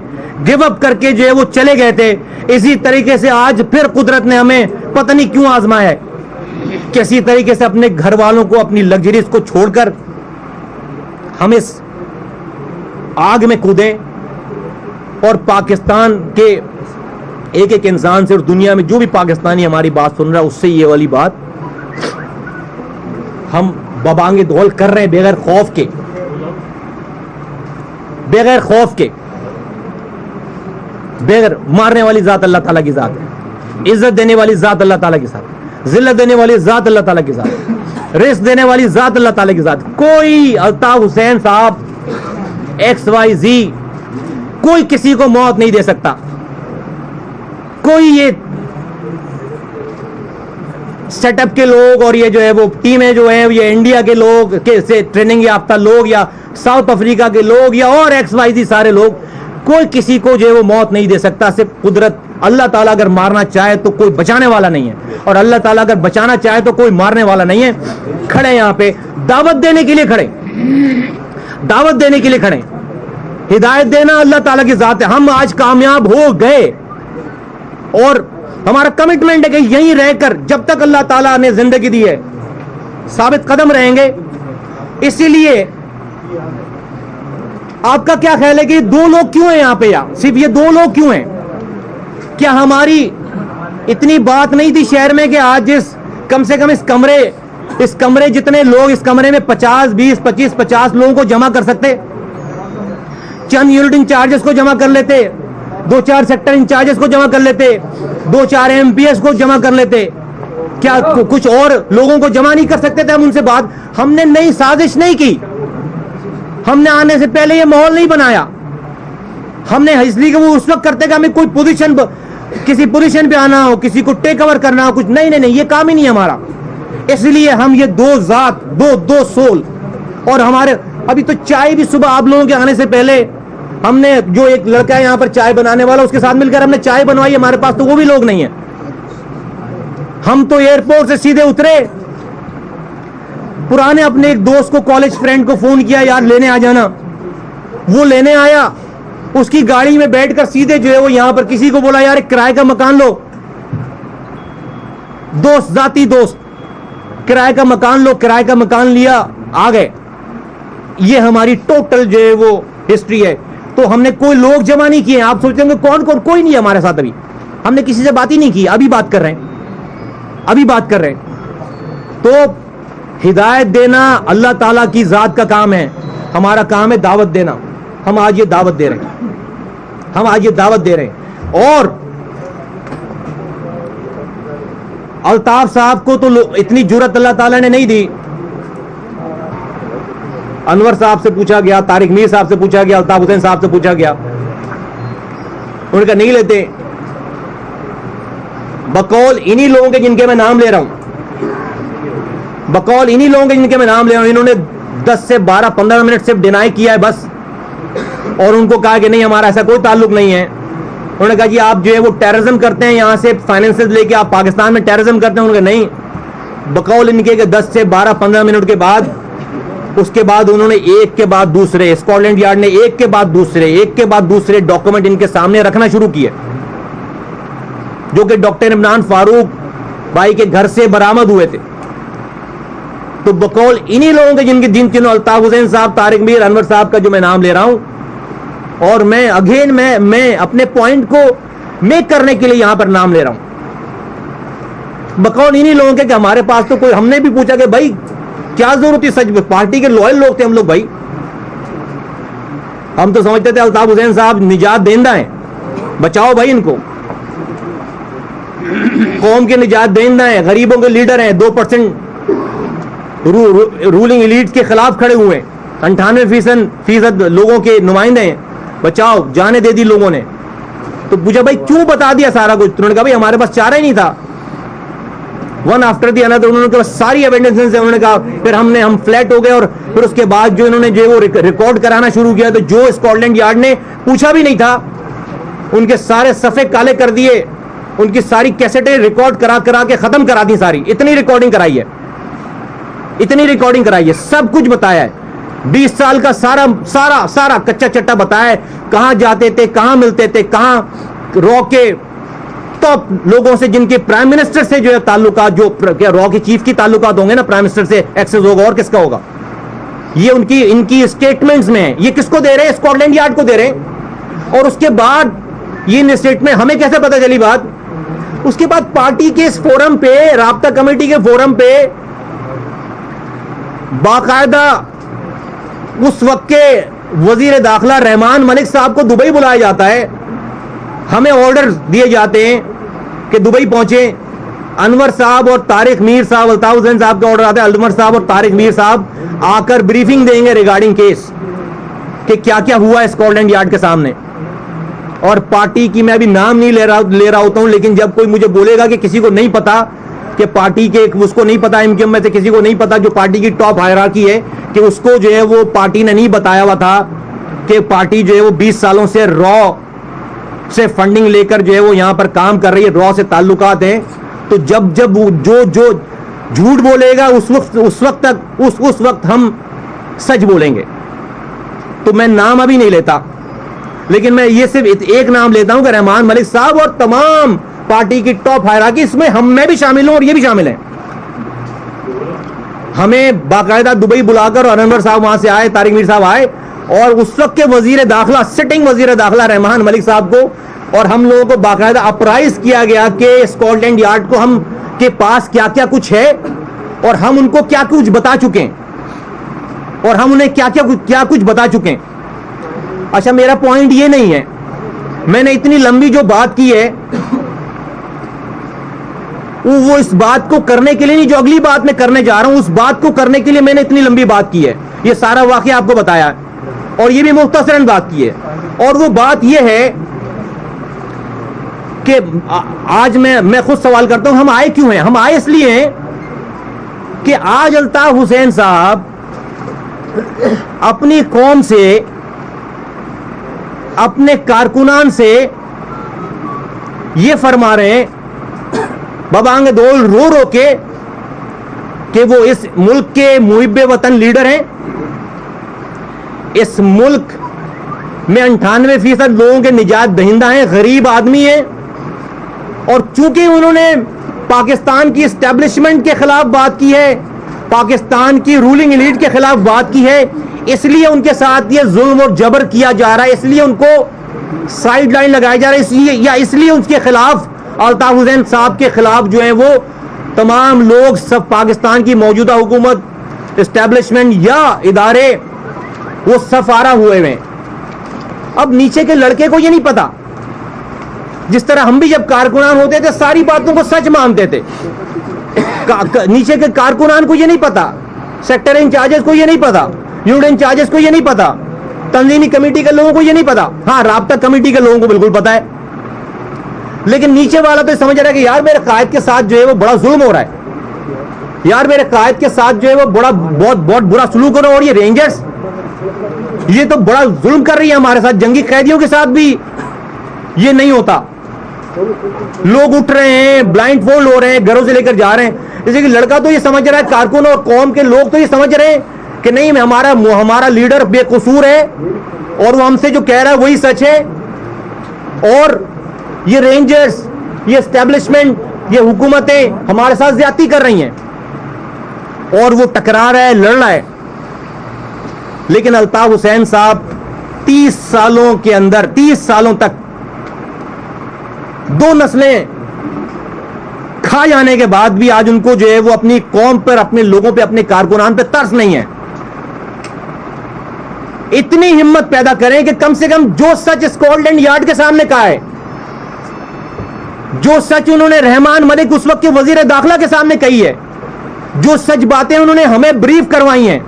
گیو اپ کر کے جو ہے وہ چلے گئے تھے, اسی طریقے سے آج پھر قدرت نے ہمیں پتہ نہیں کیوں آزمایا ہے. کسی طریقے سے اپنے گھر والوں کو, اپنی لگژریز کو چھوڑ کر ہم اس آگ میں کودیں اور پاکستان کے ایک انسان سے اور دنیا میں جو بھی پاکستانی ہماری بات سن رہا ہے اس سے یہ والی بات ہم ببانگ دھول کر رہے ہیں, بغیر خوف کے. بغیر مارنے والی ذات اللہ تعالیٰ کی ذات ہے, عزت دینے والی ذات اللہ تعالیٰ کی ذات ہے, ذلت دینے والی ذات اللہ تعالیٰ کی ذات ہے, رزق دینے والی ذات اللہ تعالیٰ کی ذات. کوئی الطاف حسین صاحب XYZ, کوئی کسی کو موت نہیں دے سکتا. کوئی یہ سیٹ اپ کے لوگ اور یہ جو ہے وہ ٹیمیں جو ہیں یہ انڈیا کے لوگ سے ٹریننگ یافتہ لوگ یا ساؤتھ افریقہ کے لوگ یا اور XYZ سارے لوگ, کوئی کسی کو جو ہے وہ موت نہیں دے سکتا. صرف قدرت, اللہ تعالیٰ اگر مارنا چاہے تو کوئی بچانے والا نہیں ہے, اور اللہ تعالیٰ اگر بچانا چاہے تو کوئی مارنے والا نہیں ہے. کھڑے یہاں پہ دعوت دینے کے لیے کھڑے, دعوت دینے کے لیے کھڑے. ہدایت دینا اللہ تعالیٰ کی ذات ہے. ہم آج کامیاب ہو گئے اور ہمارا کمٹمنٹ ہے کہ یہیں رہ کر جب تک اللہ تعالیٰ نے زندگی دی ہے ثابت قدم رہیں گے. اسی لیے آپ کا کیا خیال ہے کہ دو لوگ کیوں ہیں یہاں پہ, یا صرف یہ دو لوگ کیوں ہیں؟ کیا ہماری اتنی بات نہیں تھی شہر میں کہ آج کم سے کم اس کمرے جتنے لوگ اس کمرے میں 50 20 25 50 لوگوں کو جمع کر سکتے, چند یونٹ انچارجز کو جمع کر لیتے, 2-4 سیکٹر انچارجز کو جمع کر لیتے, 2-4 MPs کو جمع کر لیتے. کیا کچھ اور لوگوں کو جمع نہیں کر سکتے تھے ہم ان سے بات؟ ہم نے نئی سازش نہیں کی, ہم نے آنے سے پہلے یہ ماحول نہیں بنایا. ہم نے اس لیے کہ وہ اس وقت کرتے کہ ہمیں کوئی پوزیشن, کسی پوزیشن پہ آنا ہو, کسی کو ٹیک اوور کرنا ہو, کچھ نہیں, یہ کام ہی نہیں ہمارا. اس لیے ہم یہ دو ذات, دو سول, اور ہمارے ابھی تو چائے بھی صبح آپ لوگوں کے آنے سے پہلے ہم نے, جو ایک لڑکا ہے یہاں پر چائے بنانے والا, اس کے ساتھ مل کر ہم نے چائے بنوائی. ہمارے پاس تو وہ بھی لوگ نہیں ہیں. ہم تو ایئرپورٹ سے سیدھے اترے, پرانے اپنے ایک دوست کو, کالج فرینڈ کو فون کیا, یار لینے آ جانا. وہ لینے آیا, اس کی گاڑی میں بیٹھ کر سیدھے جو ہے وہ یہاں پر کسی کو بولا یار ایک کرائے کا مکان لو. دوست, ذاتی دوست, کرائے کا مکان لو, کرائے کا مکان لیا, آ گئے. یہ ہماری ٹوٹل جو ہے وہ ہسٹری ہے. تو ہم نے کوئی لوگ جمع نہیں کیے. آپ سوچتے ہیں کہ کون, کوئی نہیں ہے ہمارے ساتھ. ابھی ہم نے کسی سے بات ہی نہیں کی, ابھی بات کر رہے ہیں. تو ہدایت دینا اللہ تعالیٰ کی ذات کا کام ہے, ہمارا کام ہے دعوت دینا. ہم آج یہ دعوت دے رہے ہیں, اور الطاف صاحب کو تو اتنی جرت اللہ تعالیٰ نے نہیں دی. انور صاحب سے پوچھا گیا, طارق میر صاحب سے پوچھا گیا, الطاف حسین صاحب سے پوچھا گیا, انہوں نے کہا نہیں لیتے. بقول انہی لوگوں کے جن کے میں نام لے رہا ہوں, انہوں نے 10 سے 12 15 منٹ سے ڈینائی کیا ہے بس, اور ان کو کہا کہ نہیں ہمارا ایسا کوئی تعلق نہیں ہے. انہوں نے کہا جی آپ جو ہے وہ ٹیررزم کرتے ہیں, یہاں سے فائنینس لے کے آپ پاکستان میں ٹیررزم کرتے ہیں. انہوں نے کہا نہیں. بقول ان کے 10 سے 12 15 منٹ کے بعد, اس کے بعد انہوں نے ایک کے بعد دوسرے, اسکاٹ لینڈ یارڈ نے ایک کے بعد دوسرے ڈاکومنٹ ان کے سامنے رکھنا شروع کیے, جو کہ ڈاکٹر عمران فاروق بھائی کے گھر سے برآمد ہوئے تھے. تو بقول انہی لوگوں کے جن تینوں, الطاف حسین صاحب, طارق میر, انور صاحب کا جو میں نام لے رہا ہوں, اور میں اپنے پوائنٹ کو میک کرنے کے لیے یہاں پر نام لے رہا ہوں. بقول انہی لوگوں کے کہ ہمارے پاس تو کوئی, ہم نے بھی پوچھا کہ بھائی کیا ضرورت تھی, سچ پارٹی کے لوئل لوگ تھے ہم لوگ بھائی. ہم تو سمجھتے تھے الطاف حسین صاحب نجات دہندہ ہیں, بچاؤ بھائی ان کو, قوم کے نجات دہندہ ہیں, غریبوں کے لیڈر ہیں, 2% رولنگ ایلیٹ کے خلاف کھڑے ہوئے ہیں, 98% لوگوں کے نمائندے ہیں, بچاؤ, جانے دے دی لوگوں نے. تو پوچھا بھائی کیوں بتا دیا سارا کچھ؟ انہوں نے کہا بھائی ہمارے پاس چارہ ہی نہیں تھا. ون آفٹر دی انادر انہوں نے کہا ساری ایویڈنسز ہیں. انہوں نے کہا پھر ہم فلیٹ ہو گئے, اور پھر اس کے بعد جو انہوں نے جو وہ ریکارڈ کرانا شروع کیا, تو جو اسکاٹ لینڈ یارڈ نے پوچھا بھی نہیں تھا, ان کے سارے صفحے کالے کر دیے, ان کی ساری کیسٹیں ریکارڈ کرا کے ختم کرا دی ساری. اتنی ریکارڈنگ کرائی ہے, سب کچھ بتایا ہے. 20 سال کا سارا کچا چٹا بتایا ہے, کہاں جاتے تھے, کہاں ملتے تھے, کہاں رو کے ٹاپ لوگوں سے, جن کے پرائم منسٹر سے جو ہے تعلقات, جو رو کے چیف کی تعلقات ہوں گے نا, پرائم منسٹر سے ایکسس ہوگا, اور کس کا ہوگا, یہ ان کی اسٹیٹمنٹس میں ہے. یہ کس کو دے رہے ہیں؟ اسکاٹ لینڈ یارڈ کو دے رہے ہیں. اور اس کے بعد یہ اسٹیٹمنٹ ہمیں کیسے پتہ چلی بات؟ اس کے بعد پارٹی کے اس فورم پہ, رابطہ کمیٹی کے فورم پہ باقاعدہ اس وقت کے وزیر داخلہ رحمان ملک صاحب کو دبئی بلایا جاتا ہے, ہمیں آرڈر دیے جاتے ہیں کہ دبئی پہنچے. انور صاحب اور طارق میر صاحب, الطاف حسین صاحب کا آرڈر آتا ہے, انور صاحب اور طارق میر صاحب آ کر بریفنگ دیں گے ریگارڈنگ کیس. کہ کیا کیا ہوا ہے اسکاٹ یارڈ کے سامنے. اور پارٹی کی میں ابھی نام نہیں لے رہا ہوتا ہوں, لیکن جب کوئی مجھے بولے گا کہ کسی کو نہیں پتا کہ پارٹی کے, اس کو نہیں پتا ایم کیو ایم میں سے کسی کو نہیں پتا جو پارٹی کی ٹاپ ہائرارکی ہے, کہ اس کو جو ہے وہ پارٹی نے نہیں بتایا ہوا تھا کہ پارٹی جو ہے وہ 20 سالوں سے را سے فنڈنگ لے کر جو ہے وہ یہاں پر کام کر رہی ہے, را سے تعلقات ہیں, تو جب جو جھوٹ بولے گا اس وقت ہم سچ بولیں گے. تو میں نام ابھی نہیں لیتا, لیکن میں یہ صرف ایک نام لیتا ہوں کہ رحمان ملک صاحب اور تمام پارٹی کی ٹاپ ہائرارکی, اس میں میں بھی شامل ہوں اور یہ بھی شامل ہیں. ہمیں باقاعدہ دبئی بلا کر, اور انور صاحب وہاں سے آئے, طارق میر صاحب آئے, اور اس وقت کے وزیر داخلہ, سٹنگ وزیر داخلہ رحمان ملک صاحب کو, اور ہم لوگوں کو باقاعدہ اپرائز کیا گیا کہ اسکاٹ لینڈ یارڈ کو ہم کے پاس کیا کیا کچھ ہے, اور ہم ان کو کیا کچھ بتا چکے ہیں, اور ہم انہیں کیا کچھ بتا چکے ہیں. اچھا, میرا پوائنٹ یہ نہیں ہے, میں نے اتنی لمبی جو بات کی ہے وہ اس بات کو کرنے کے لیے نہیں, جو اگلی بات میں کرنے جا رہا ہوں اس بات کو کرنے کے لیے میں نے اتنی لمبی بات کی ہے. یہ سارا واقعہ آپ کو بتایا ہے, اور یہ بھی مختصراً بات کی ہے. اور وہ بات یہ ہے کہ آج میں خود سوال کرتا ہوں, ہم آئے کیوں ہیں؟ ہم آئے اس لیے ہیں کہ آج الطاف حسین صاحب اپنی قوم سے, اپنے کارکنان سے یہ فرما رہے ہیں ببانگ دول رو کے کہ وہ اس ملک کے محب وطن لیڈر ہیں, اس ملک میں 98% لوگوں کے نجات دہندہ ہیں, غریب آدمی ہیں, اور چونکہ انہوں نے پاکستان کی اسٹیبلشمنٹ کے خلاف بات کی ہے, پاکستان کی رولنگ ایلیٹ کے خلاف بات کی ہے, اس لیے ان کے ساتھ یہ ظلم اور جبر کیا جا رہا ہے, اس لیے ان کو سائیڈ لائن لگایا جا رہا ہے, اس لیے ان کے خلاف, الطاف حسین صاحب کے خلاف جو ہیں وہ تمام لوگ, سب پاکستان کی موجودہ حکومت, اسٹیبلشمنٹ یا ادارے, وہ سفارہ ہوئے ہیں. اب نیچے کے لڑکے کو یہ نہیں پتا, جس طرح ہم بھی جب کارکنان ہوتے تھے ساری باتوں کو سچ مانتے تھے, نیچے کے کارکنان کو یہ نہیں پتا, سیکٹر انچارجز کو یہ نہیں پتا, یونٹ انچارجز کو یہ نہیں پتا, تنظیمی کمیٹی کے لوگوں کو یہ نہیں پتا. ہاں, رابطہ کمیٹی کے لوگوں کو بالکل پتا ہے, لیکن نیچے والا تو سمجھ رہا ہے کہ یار میرے قائد کے ساتھ جو ہے وہ بڑا ظلم ہو رہا ہے, یار میرے قائد کے ساتھ جو ہے وہ بہت برا سلوک ہو رہا ہے, اور یہ رینجرز یہ تو بڑا ظلم کر رہی ہے ہمارے ساتھ, جنگی قیدیوں کے ساتھ بھی یہ نہیں ہوتا. لوگ اٹھ رہے ہیں, بلائنڈ فولڈ ہو رہے ہیں, گھروں سے لے کر جا رہے ہیں. جیسے کہ لڑکا تو یہ سمجھ رہا ہے, کارکن اور قوم کے لوگ تو یہ سمجھ رہے ہیں کہ نہیں, ہمارا لیڈر بے قصور ہے, اور وہ ہم سے جو کہہ رہا ہے وہی سچ ہے, اور یہ رینجرز, یہ اسٹیبلشمنٹ, یہ حکومتیں ہمارے ساتھ زیادتی کر رہی ہیں, اور وہ ٹکرا رہا ہے, لڑ رہا ہے. لیکن الطاف حسین صاحب 30 سالوں کے اندر, 30 سالوں تک 2 نسلیں کھا جانے کے بعد بھی آج ان کو جو ہے وہ اپنی قوم پر, اپنے لوگوں پہ, اپنے کارکنان پہ ترس نہیں ہے. اتنی ہمت پیدا کریں کہ کم سے کم جو سچ اسکاٹ لینڈ یارڈ کے سامنے کہا ہے, جو سچ انہوں نے رحمان ملک اس وقت کے وزیر داخلہ کے سامنے کہی ہے, جو سچ باتیں انہوں نے ہمیں بریف کروائی ہیں,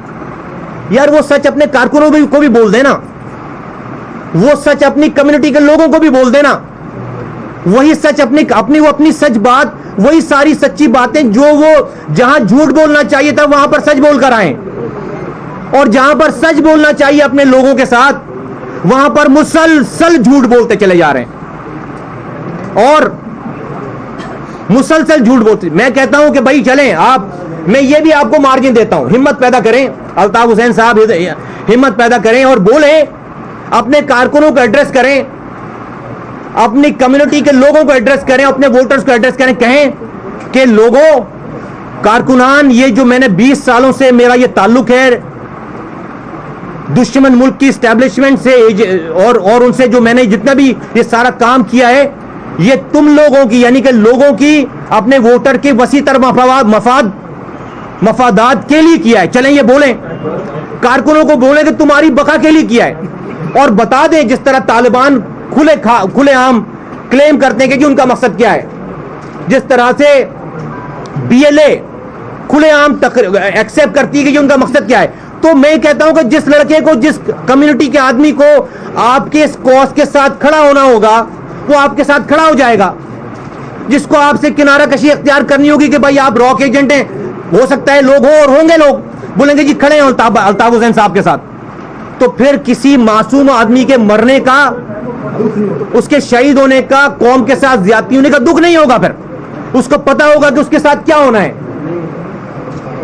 یار وہ سچ اپنے کارکنوں کو بھی بول دینا, وہ سچ اپنی کمیونٹی کے لوگوں کو بھی بول دینا, وہی سچ اپنی سچ بات, وہی ساری سچی باتیں جو وہ جہاں جھوٹ بولنا چاہیے تھا وہاں پر سچ بول کر آئیں, اور جہاں پر سچ بولنا چاہیے اپنے لوگوں کے ساتھ وہاں پر مسلسل جھوٹ بولتے چلے جا رہے ہیں, اور مسلسل جھوٹ بولتے. میں کہتا ہوں کہ بھائی چلیں آپ, میں یہ بھی آپ کو مارجن دیتا ہوں, ہمت پیدا کریں, الطاف حسین صاحب ہمت پیدا کریں اور بولیں, اپنے کارکنوں کو ایڈریس کریں, اپنی کمیونٹی کے لوگوں کو ایڈریس کریں, اپنے ووٹرز کو ایڈریس کریں, کہیں کہ لوگوں, کارکنان, یہ جو میں نے 20 سالوں سے میرا یہ تعلق ہے دشمن ملک کی اسٹیبلشمنٹ سے, اور ان سے جو میں نے جتنا بھی یہ سارا کام کیا ہے, یہ تم لوگوں کی, یعنی کہ لوگوں کی, اپنے ووٹر کے وسیع تر مفادات کے لیے کیا ہے. چلیں یہ بولیں, کارکنوں کو بولیں کہ تمہاری بقا کے لیے کیا ہے, اور بتا دیں جس طرح طالبان کھلے عام کلیم کرتے ہیں کہ ان کا مقصد کیا ہے, جس طرح سے BLA کھلے عام ایکسیپٹ کرتی ہے کہ ان کا مقصد کیا ہے, تو میں کہتا ہوں کہ جس لڑکے کو, جس کمیونٹی کے آدمی کو آپ کے اس کاز کے ساتھ کھڑا ہونا ہوگا وہ آپ کے ساتھ کھڑا ہو جائے گا. جس کو آپ سے کنارہ کشی اختیار کرنی ہوگی کہ بھائی آپ راک ایجنٹ ہیں, ہو سکتا ہے لوگ ہو اور ہوں گے لوگ بولیں گے جی کھڑے ہیں الطاف حسین صاحب کے ساتھ, تو پھر کسی معصوم آدمی کے مرنے کا, اس کے شہید ہونے کا, قوم کے ساتھ زیادتی ہونے کا دکھ نہیں ہوگا. پھر اس کو پتا ہوگا کہ اس کے ساتھ کیا ہونا ہے.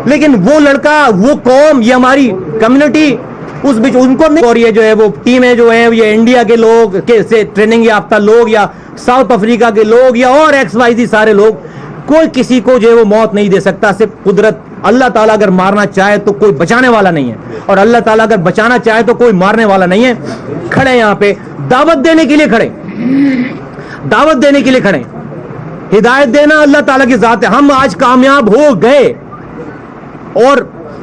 لیکن وہ لڑکا, وہ قوم, یہ ہماری کمیونٹی, ان کو نہیں, اور یہ جو ہے وہ ٹیمیں جو ہیں یہ انڈیا کے لوگ سے ٹریننگ یافتہ لوگ یا ساؤتھ افریقہ کے لوگ یا اور ایکس وائی زی سارے لوگ, کوئی کسی کو جو ہے وہ موت نہیں دے سکتا, صرف قدرت. اللہ تعالیٰ اگر مارنا چاہے تو کوئی بچانے والا نہیں ہے, اور اللہ تعالیٰ اگر بچانا چاہے تو کوئی مارنے والا نہیں ہے. کھڑے یہاں پہ دعوت دینے کے لیے کھڑے, دعوت دینے کے لیے کھڑے. ہدایت دینا اللہ تعالیٰ کی ذات ہے. ہم آج کامیاب ہو گئے اور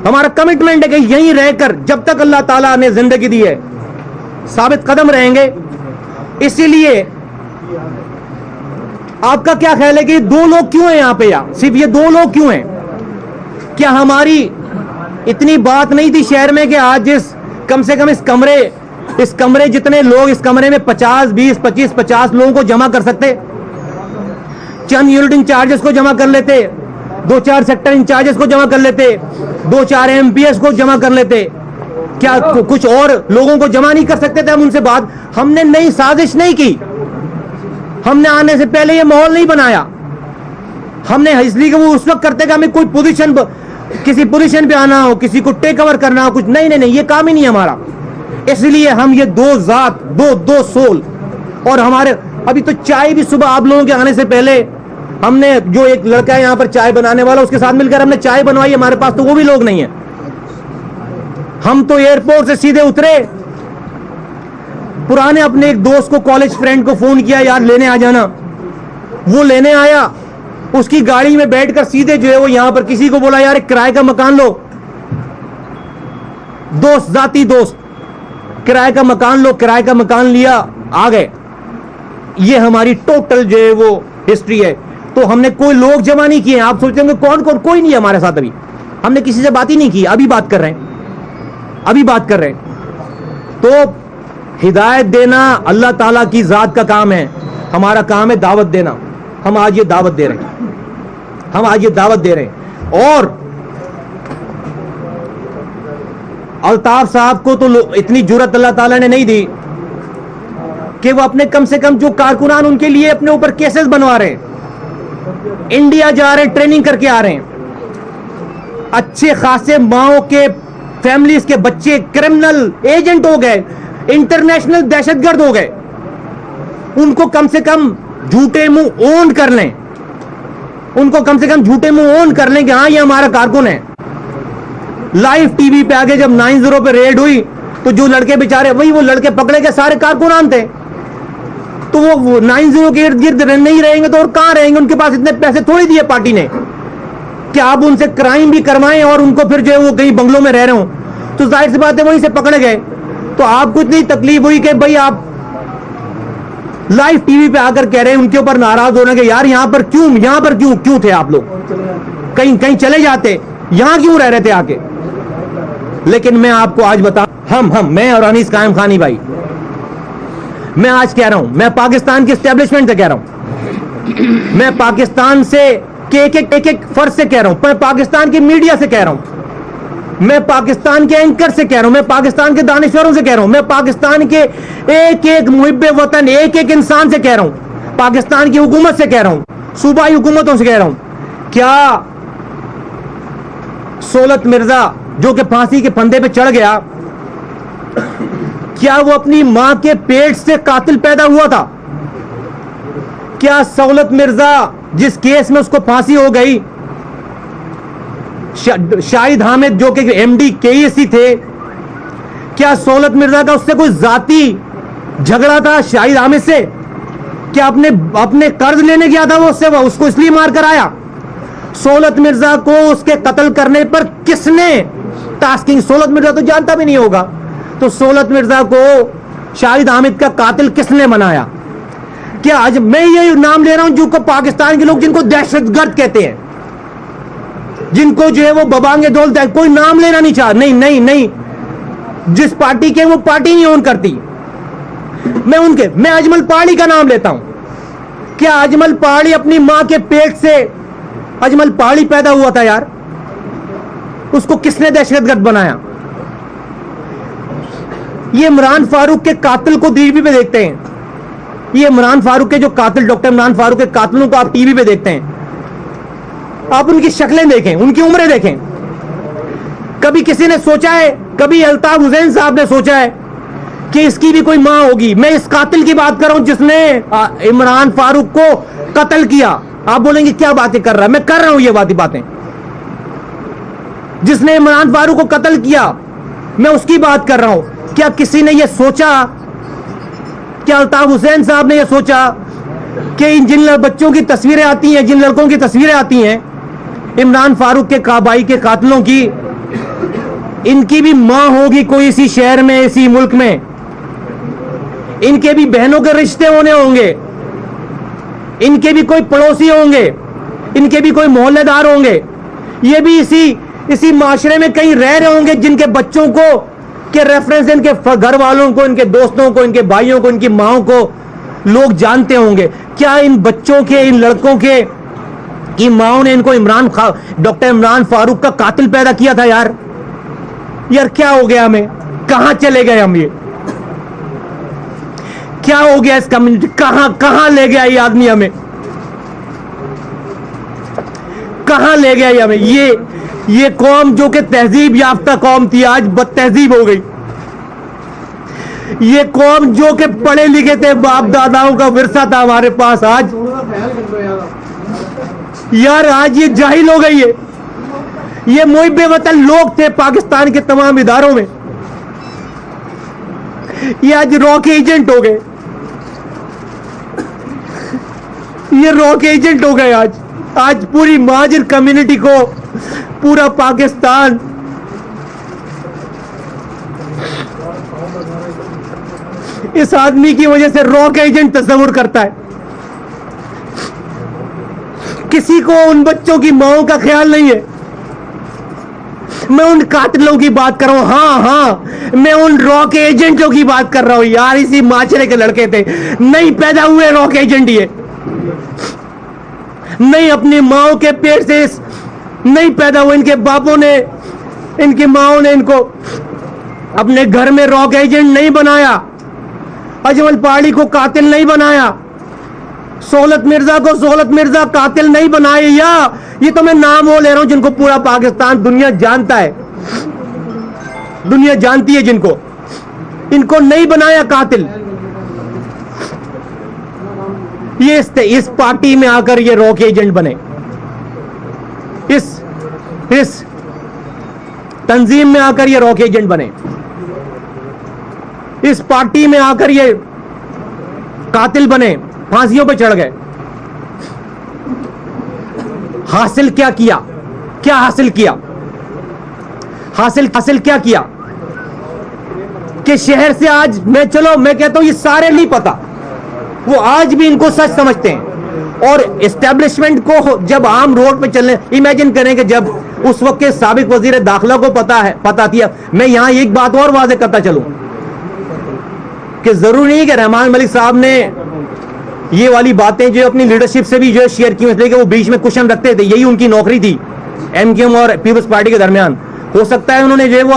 ہمارا کمٹمنٹ ہے کہ یہیں رہ کر جب تک اللہ تعالیٰ نے زندگی دی ہے ثابت قدم رہیں گے. اسی لیے آپ کا کیا خیال ہے کہ دو لوگ کیوں ہیں یہاں پہ, یا صرف یہ دو لوگ کیوں ہیں؟ کیا ہماری اتنی بات نہیں تھی شہر میں کہ آج کم سے کم اس کمرے جتنے لوگ اس کمرے میں 50 20 25 50 لوگوں کو جمع کر سکتے, چند یونٹ انچارجز کو جمع کر لیتے, 2-4 سیکٹر انچارجز کو جمع کر لیتے, 2-4 ایم پی ایس کو جمع کر لیتے. کیا کچھ اور لوگوں کو جمع نہیں کر سکتے تھے ہم ان سے بات؟ ہم نے نئی سازش نہیں کی, ہم نے آنے سے پہلے یہ ماحول نہیں بنایا. ہم نے اس لیے کہ وہ اس وقت کرتے کہ ہمیں کوئی پوزیشن, کسی پوزیشن پہ آنا ہو, کسی کو ٹیک اوور کرنا ہو, کچھ نہیں, یہ کام ہی نہیں ہمارا. اس لیے ہم یہ دو ذات, دو سول. اور ہمارے ابھی تو چائے بھی صبح آپ لوگوں کے آنے سے پہلے ہم نے, جو ایک لڑکا ہے یہاں پر چائے بنانے والا, اس کے ساتھ مل کر ہم نے چائے بنوائی. ہمارے پاس تو وہ بھی لوگ نہیں ہیں. ہم تو ایئرپورٹ سے سیدھے اترے, پرانے اپنے ایک دوست کو, کالج فرینڈ کو فون کیا یار لینے آ جانا, وہ لینے آیا. اس کی گاڑی میں بیٹھ کر سیدھے جو ہے وہ یہاں پر کسی کو بولا یار ایک کرائے کا مکان لو, دوست, ذاتی دوست, کرائے کا مکان لو, کرائے کا مکان لیا, آ گئے. یہ ہماری ٹوٹل جو ہے وہ ہسٹری ہے. تو ہم نے کوئی لوگ جمع نہیں کیے. آپ سوچتے ہیں کہ کون, کوئی نہیں ہے ہمارے ساتھ. ابھی ہم نے کسی سے بات ہی نہیں کی, ابھی بات کر رہے ہیں. تو ہدایت دینا اللہ تعالیٰ کی ذات کا کام ہے, ہمارا کام ہے دعوت دینا. ہم آج یہ دعوت دے رہے ہیں. اور الطاف صاحب کو تو اتنی جرت اللہ تعالیٰ نے نہیں دی کہ وہ اپنے کم سے کم جو کارکنان ان کے لیے اپنے اوپر کیسز بنوا رہے ہیں, انڈیا جا رہے ہیں, ٹریننگ کر کے آ رہے ہیں. اچھے خاصے ماؤں کے فیملیز کے بچے کرمنل ایجنٹ ہو گئے, انٹرنیشنل دہشت گرد ہو گئے. ان کو کم سے کم جھوٹے منہ اون کر لیں, کہ ہاں یہ ہمارا کارکن ہے. لائیو ٹی وی پہ آگے جب 90 پہ ریڈ ہوئی تو جو لڑکے بیچارے, وہی وہ لڑکے پکڑے گئے سارے کارکنان تھے. تو وہ 90 کے ارد گرد نہیں رہیں گے تو اور کہاں رہیں گے؟ ان کے پاس اتنے پیسے تھوڑی دیے پارٹی نے کہ آپ ان سے کرائم بھی کروائیں اور ان کو پھر جو ہے وہ کہیں بنگلوں میں رہ رہے ہوں. تو ظاہر سی بات ہے وہیں سے پکڑے گئے. تو آپ کو اتنی تکلیف ہوئی کہ بھائی آپ لائیو ٹی وی پہ آ کر کہہ رہے ہیں, ان کے اوپر ناراض ہونا کہ یار یہاں پر کیوں تھے آپ لوگ, کہیں چلے جاتے, یہاں کیوں رہ رہے تھے آ کے. لیکن میں آپ کو آج بتاؤں, میں اور انیس قائم خانی بھائی, میں آج کہہ رہا ہوں, میں پاکستان کی اسٹیبلشمنٹ سے کہہ رہا ہوں, میں پاکستان سے ایک فرد سے کہہ رہا ہوں, میں پاکستان کی میڈیا سے کہہ رہا ہوں, میں پاکستان کے اینکر سے کہہ رہا ہوں, میں پاکستان کے دانشوروں سے کہہ رہا ہوں, میں پاکستان کے ایک محب وطن ایک انسان سے کہہ رہا ہوں, پاکستان کی حکومت سے کہہ رہا ہوں, صوبائی حکومتوں سے کہہ رہا ہوں, کیا سولت مرزا جو کہ پھانسی کے پھندے پہ چڑھ گیا, کیا وہ اپنی ماں کے پیٹ سے قاتل پیدا ہوا تھا؟ کیا سولت مرزا جس کیس میں اس کو پھانسی ہو گئی, شاہد حامد جو کہ ایم ڈی کے ای سی تھے, کیا سولت مرزا کا اس سے کوئی ذاتی جھگڑا تھا شاہد حامد سے؟ کیا اپنے قرض لینے گیا تھا وہ اس کو اس لیے مار کر آیا؟ سولت مرزا کو اس کے قتل کرنے پر کس نے ٹاسکنگ, سولت مرزا تو جانتا بھی نہیں ہوگا, تو سولت مرزا کو شاہد حامد کا قاتل کس نے بنایا؟ کیا آج میں یہ نام لے رہا ہوں جو کہ پاکستان کے لوگ جن کو دہشت گرد کہتے ہیں, جن کو جو ہے وہ ببانگے دولت ہے, کوئی نام لینا نہیں چاہ, نہیں, جس پارٹی کے وہ پارٹی نہیں اون کرتی. میں اجمل پہاڑی کا نام لیتا ہوں. کیا اجمل پہاڑی اپنی ماں کے پیٹ سے اجمل پہاڑی پیدا ہوا تھا یار؟ اس کو کس نے دہشت گرد بنایا؟ یہ عمران فاروق کے قاتل کو ٹی وی پہ دیکھتے ہیں, یہ عمران فاروق کے جو قاتل, ڈاکٹر عمران فاروق کے قاتلوں کو آپ ٹی وی پہ دیکھتے ہیں, آپ ان کی شکلیں دیکھیں, ان کی عمریں دیکھیں. کبھی کسی نے سوچا ہے, کبھی الطاف حسین صاحب نے سوچا ہے کہ اس کی بھی کوئی ماں ہوگی؟ میں اس قاتل کی بات کر رہا ہوں جس نے عمران فاروق کو قتل کیا. آپ بولیں گے کیا باتیں کر رہا ہے؟ میں کر رہا ہوں یہ باتیں. جس نے عمران فاروق کو قتل کیا, میں اس کی بات کر رہا ہوں. کیا کسی نے یہ سوچا, کیا الطاف حسین صاحب نے یہ سوچا کہ جن بچوں کی تصویریں آتی ہیں, جن لڑکوں کی تصویریں آتی ہیں عمران فاروق کے کابائی کے قاتلوں کی, ان کی بھی ماں ہوگی کوئی اسی شہر میں, اسی ملک میں, ان کے بھی بہنوں کے رشتے ہونے ہوں گے, ان کے بھی کوئی پڑوسی ہوں گے, ان کے بھی کوئی محلے دار ہوں گے, یہ بھی اسی معاشرے میں کہیں رہ رہے ہوں گے جن کے بچوں کو کے ریفرنس, ان کے گھر والوں کو, ان کے دوستوں کو, ان کے بھائیوں کو, ان کی ماؤں کو لوگ جانتے ہوں گے. کیا ان بچوں کے, ان لڑکوں کے کی ماؤں نے ان کو ڈاکٹر عمران فاروق کا قاتل پیدا کیا تھا؟ یار کیا ہو گیا ہمیں؟ کہاں چلے گئے ہم؟ یہ کیا ہو گیا اس کمیونٹی؟ کہاں لے گیا یہ آدمی ہمیں؟ کہاں لے گیا یہ ہمیں؟ یہ قوم جو کہ تہذیب یافتہ قوم تھی آج بد تہذیب ہو گئی. یہ قوم جو کہ پڑھے لکھے تھے, باپ داداؤں کا ورثہ تھا ہمارے پاس, آج یہ جاہل ہو گئی ہے. یہ محب وطن لوگ تھے پاکستان کے تمام اداروں میں, یہ آج راک ایجنٹ ہو گئے. یہ راک ایجنٹ ہو گئے. آج پوری مہاجر کمیونٹی کو, پورا پاکستان اس آدمی کی وجہ سے راک ایجنٹ تصور کرتا ہے. کسی کو ان بچوں کی ماؤں کا خیال نہیں ہے. میں ان قاتلوں کی بات کر رہا ہوں, ہاں میں ان راک ایجنٹوں کی بات کر رہا ہوں. یار اسی معاشرے کے لڑکے تھے, نہیں پیدا ہوئے راک ایجنٹ, یہ نہیں اپنی ماؤں کے پیٹ سے نہیں پیدا ہوئے. ان کے باپوں نے, ان کی ماؤں نے ان کو اپنے گھر میں راک ایجنٹ نہیں بنایا, اجمل پہاڑی کو قاتل نہیں بنایا, سہولت مرزا کو سہولت مرزا قاتل نہیں بنائے. یا یہ تو میں نام وہ لے رہا ہوں جن کو پورا پاکستان دنیا جانتا ہے, دنیا جانتی ہے جن کو, ان کو نہیں بنایا قاتل. یہ اس پارٹی میں آ کر یہ راک ایجنٹ بنے, اس تنظیم میں آ کر یہ راک ایجنٹ بنے, اس پارٹی میں آ کر یہ قاتل بنے, پھانسیوں پہ چڑھ گئے. حاصل کیا کیا؟ کیا حاصل کیا؟ حاصل کیا کیا کہ شہر سے آج میں کہتا ہوں یہ سارے نہیں پتا, وہ آج بھی ان کو سچ سمجھتے ہیں. اور اسٹیبلشمنٹ کو جب عام روڈ پہ چلنے, امیجن کریں کہ جب اس وقت کے سابق وزیر داخلہ کو پتا تھی. میں یہاں ایک بات اور واضح کرتا چلوں کہ ضروری نہیں کہ رحمان ملک صاحب نے یہ والی باتیں جو اپنی لیڈرشپ سے بھی جو شیئر کی, اس لیے کہ وہ بیچ میں کوشچن رکھتے تھے, یہی ان کی نوکری تھی ایم کیو ایم اور پیپلز پارٹی کے درمیان. ہو سکتا ہے انہوں نے جو ہے وہ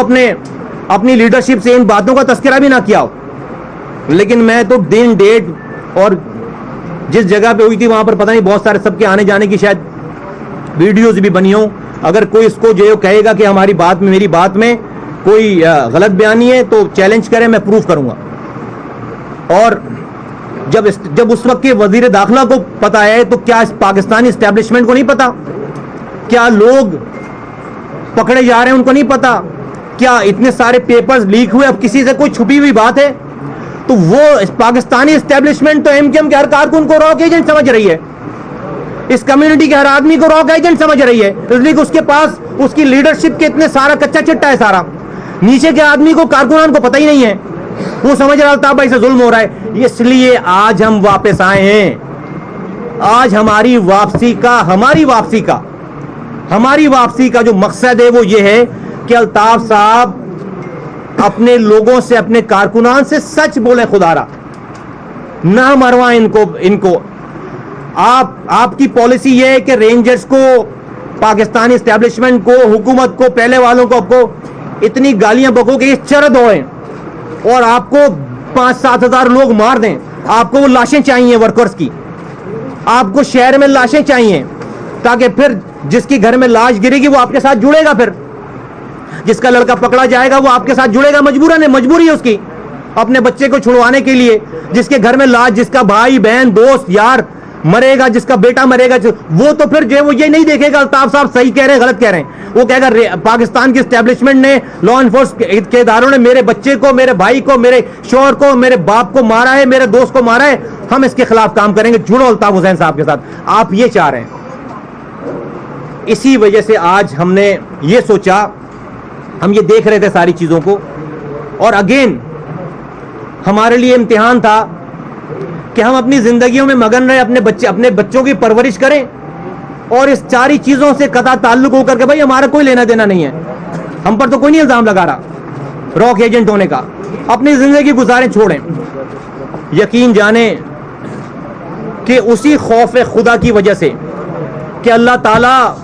اپنی لیڈرشپ سے ان باتوں کا تذکرہ بھی نہ کیا ہو, لیکن میں تو دن ڈیٹ اور جس جگہ پہ ہوئی تھی وہاں پر پتہ نہیں بہت سارے سب کے آنے جانے کی شاید ویڈیوز بھی بنی ہوں. اگر کوئی اس کو جو ہے کہے گا کہ ہماری بات میں, میری بات میں کوئی غلط بیانی ہے تو چیلنج کرے, میں پروف کروں گا. اور جب اس وقت کے وزیر داخلہ کو پتا ہے تو کیا اس پاکستانی اسٹیبلشمنٹ کو نہیں پتا؟ کیا لوگ پکڑے جا رہے ہیں ان کو نہیں پتا؟ کیا اتنے سارے پیپرز لیک ہوئے, اب کسی سے کوئی چھپی ہوئی بات ہے؟ تو وہ پاکستانی اسٹیبلشمنٹ تو ایم کیو ایم کے ہر کارکن کو راک ایجنٹ سمجھ رہی ہے, اس کمیونٹی کے ہر آدمی کو راک ایجنٹ سمجھ رہی ہے, اس لیے کہ اس کے پاس اس کی لیڈرشپ کے اتنے سارا کچا چٹا ہے سارا. نیچے کے آدمی کو, کارکنان کو پتہ ہی نہیں ہے, وہ سمجھ رہا تھا بھائی سے ظلم ہو رہا ہے. اس لیے آج ہم واپس آئے ہیں, آج ہماری واپسی کا ہماری واپسی کا جو مقصد ہے وہ یہ ہے کہ الطاف صاحب اپنے لوگوں سے, اپنے کارکنان سے سچ بولیں, خدا را نہ مروائیں ان کو. آپ کی پالیسی یہ ہے کہ رینجرز کو, پاکستانی اسٹیبلشمنٹ کو, حکومت کو, پہلے والوں کو آپ کو اتنی گالیاں بکو کہ یہ چرد ہوئے اور آپ کو 5-7 ہزار لوگ مار دیں. آپ کو وہ لاشیں چاہیے ورکرز کی, آپ کو شہر میں لاشیں چاہیے تاکہ پھر جس کی گھر میں لاش گرے گی وہ آپ کے ساتھ جڑے گا, پھر جس کا لڑکا پکڑا جائے گا وہ آپ کے ساتھ جڑے گا, مجبوراً ہے, مجبوری ہے اس کی اپنے بچے کو چھڑوانے کے لیے. جس کے گھر میں لاش, جس کا بھائی بہن دوست یار مرے گا, جس کا بیٹا مرے گا, وہ تو پھر جو وہ یہ نہیں دیکھے گا الطاف صاحب صحیح کہہ رہے ہیں غلط کہہ رہے ہیں. وہ کہے گا پاکستان کی اسٹیبلشمنٹ نے, لا انفورس کے اداروں نے میرے بچے کو, میرے بھائی کو, میرے شوہر کو, میرے باپ کو مارا ہے, میرے دوست کو مارا ہے, ہم اس کے خلاف کام کریں گے. جڑو الطاف حسین صاحب کے ساتھ, آپ یہ چاہ رہے ہیں. اسی وجہ سے آج ہم نے یہ سوچا, ہم یہ دیکھ رہے تھے ساری چیزوں کو, اور اگین ہمارے لیے امتحان تھا کہ ہم اپنی زندگیوں میں مگن رہے, اپنے بچوں کی پرورش کریں اور اس ساری چیزوں سے قطع تعلق ہو کر کے بھائی ہمارا کوئی لینا دینا نہیں ہے, ہم پر تو کوئی نہیں الزام لگا رہا راک ایجنٹ ہونے کا, اپنی زندگی گزاریں, چھوڑیں. یقین جانیں کہ اسی خوف خدا کی وجہ سے کہ اللہ تعالیٰ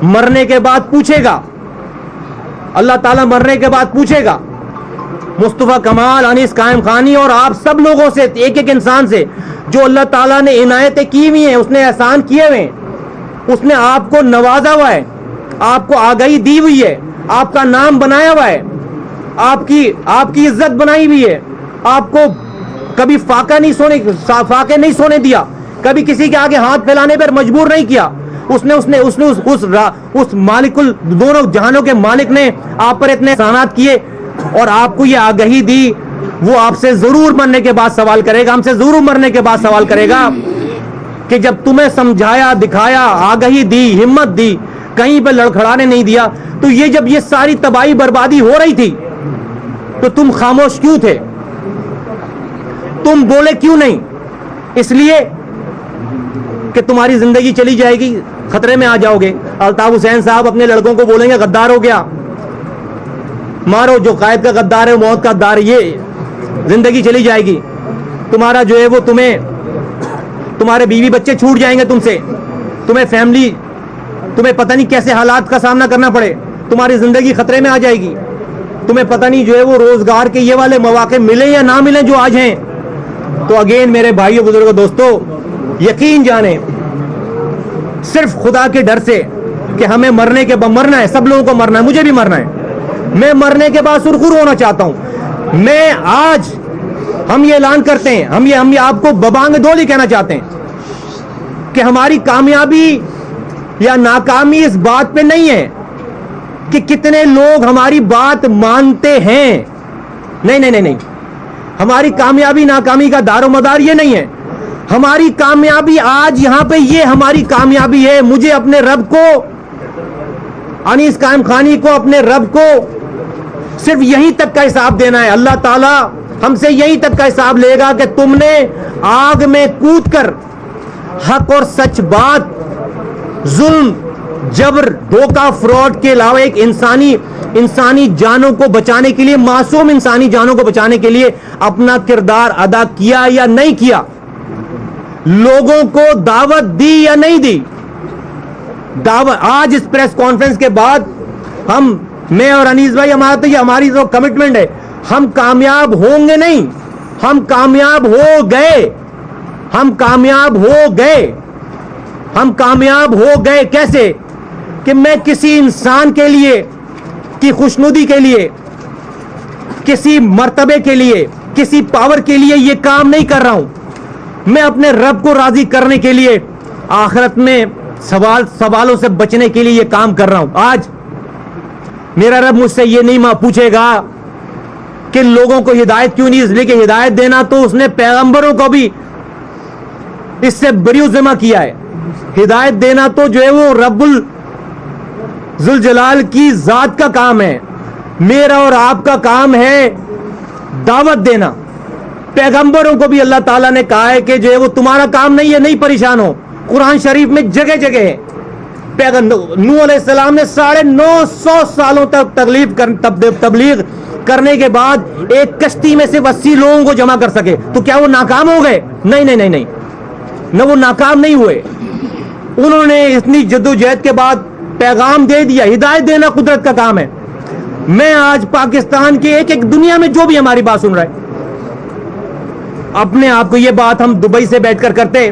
مرنے کے بعد پوچھے گا, اللہ تعالیٰ مرنے کے بعد پوچھے گا مصطفیٰ کمال, انیس قائم خانی اور آپ سب لوگوں سے, ایک ایک انسان سے جو اللہ تعالیٰ نے عنایتیں کی ہوئی ہیں, اس نے احسان کیے ہوئے ہیں, اس نے آپ کو نوازا ہوا ہے, آپ کو آگاہی دی ہوئی ہے, آپ کا نام بنایا ہوا ہے, آپ کی عزت بنائی ہوئی ہے, آپ کو کبھی فاقے نہیں سونے دیا, کبھی کسی کے آگے ہاتھ پھیلانے پر مجبور نہیں کیا. اس نے اس مالک دونوں جہانوں کے مالک نے آپ پر اتنے احسانات کیے اور آپ کو یہ آگاہی دی. وہ آپ سے ضرور مرنے کے بعد سوال کرے گا, ہم سے ضرور مرنے کے بعد سوال کرے گا کہ جب تمہیں سمجھایا, دکھایا, آگاہی دی, ہمت دی, کہیں پہ لڑکھڑانے نہیں دیا, تو جب یہ ساری تباہی بربادی ہو رہی تھی تو تم خاموش کیوں تھے, تم بولے کیوں نہیں؟ اس لیے کہ تمہاری زندگی چلی جائے گی, خطرے میں آ جاؤ گے. الطاف حسین صاحب اپنے لڑکوں کو بولیں گے غدار ہو گیا, مارو, جو قائد کا غدار ہے, موت کا غدار ہے, یہ زندگی چلی جائے گی. تمہارا جو ہے وہ تمہارے بیوی بچے چھوٹ جائیں گے تم سے, تمہیں فیملی, تمہیں پتہ نہیں کیسے حالات کا سامنا کرنا پڑے, تمہاری زندگی خطرے میں آ جائے گی, تمہیں پتہ نہیں جو ہے وہ روزگار کے یہ والے مواقع ملیں یا نہ ملیں جو آج ہیں. تو اگین میرے بھائیوں, بزرگوں, دوستوں, یقین جانیں صرف خدا کے ڈر سے کہ ہمیں مرنا ہے, سب لوگوں کو مرنا ہے, مجھے بھی مرنا ہے, میں مرنے کے بعد سرخرو ہونا چاہتا ہوں. میں آج ہم یہ اعلان کرتے ہیں, ہم یہ آپ کو ببانگ دولی کہنا چاہتے ہیں کہ ہماری کامیابی یا ناکامی اس بات پہ نہیں ہے کہ کتنے لوگ ہماری بات مانتے ہیں. نہیں, ہماری کامیابی ناکامی کا دار و مدار یہ نہیں ہے. ہماری کامیابی آج یہاں پہ یہ ہماری کامیابی ہے. مجھے اپنے رب کو, انیس قائم خانی کو, اپنے رب کو صرف یہیں تک کا حساب دینا ہے. اللہ تعالیٰ ہم سے یہیں تک کا حساب لے گا کہ تم نے آگ میں کود کر حق اور سچ بات, ظلم, جبر, دھوکہ, فراڈ کے علاوہ ایک انسانی جانوں کو بچانے کے لیے, معصوم انسانی جانوں کو بچانے کے لیے اپنا کردار ادا کیا یا نہیں کیا, لوگوں کو دعوت دی یا نہیں دی. آج اس پریس کانفرنس کے بعد میں اور انیس بھائی, ہماری جو کمٹمنٹ ہے, ہم کامیاب ہوں گے نہیں, ہم کامیاب ہو گئے. کیسے؟ کہ میں کسی انسان کے لیے کی خوشنودی کے لیے, کسی مرتبے کے لیے, کسی پاور کے لیے یہ کام نہیں کر رہا ہوں. میں اپنے رب کو راضی کرنے کے لیے, آخرت میں سوالوں سے بچنے کے لیے یہ کام کر رہا ہوں. آج میرا رب مجھ سے یہ نہیں پوچھے گا کہ لوگوں کو ہدایت کیوں نہیں, اس لیے کہ ہدایت دینا تو اس نے پیغمبروں کو بھی اس سے بری ذمہ کیا ہے. ہدایت دینا تو جو ہے وہ رب ذوالجلال کی ذات کا کام ہے. میرا اور آپ کا کام ہے دعوت دینا. پیغمبروں کو بھی اللہ تعالیٰ نے کہا ہے کہ جو ہے وہ تمہارا کام نہیں ہے, نہیں پریشان ہو, قرآن شریف میں جگہ جگہ ہے. نوح علیہ السلام نے 950 سالوں تک تبلیغ کرنے کے بعد ایک کشتی میں سے 80 لوگوں کو جمع کر سکے. تو کیا وہ ناکام ہو گئے؟ نہیں نہیں نہیں نہیں, نہ وہ ناکام نہیں ہوئے. انہوں نے اتنی جدوجہد کے بعد پیغام دے دیا. ہدایت دینا قدرت کا کام ہے. میں آج پاکستان کے ایک ایک دنیا میں جو بھی ہماری بات سن رہا ہے, اپنے آپ کو یہ بات ہم دبئی سے بیٹھ کر کرتے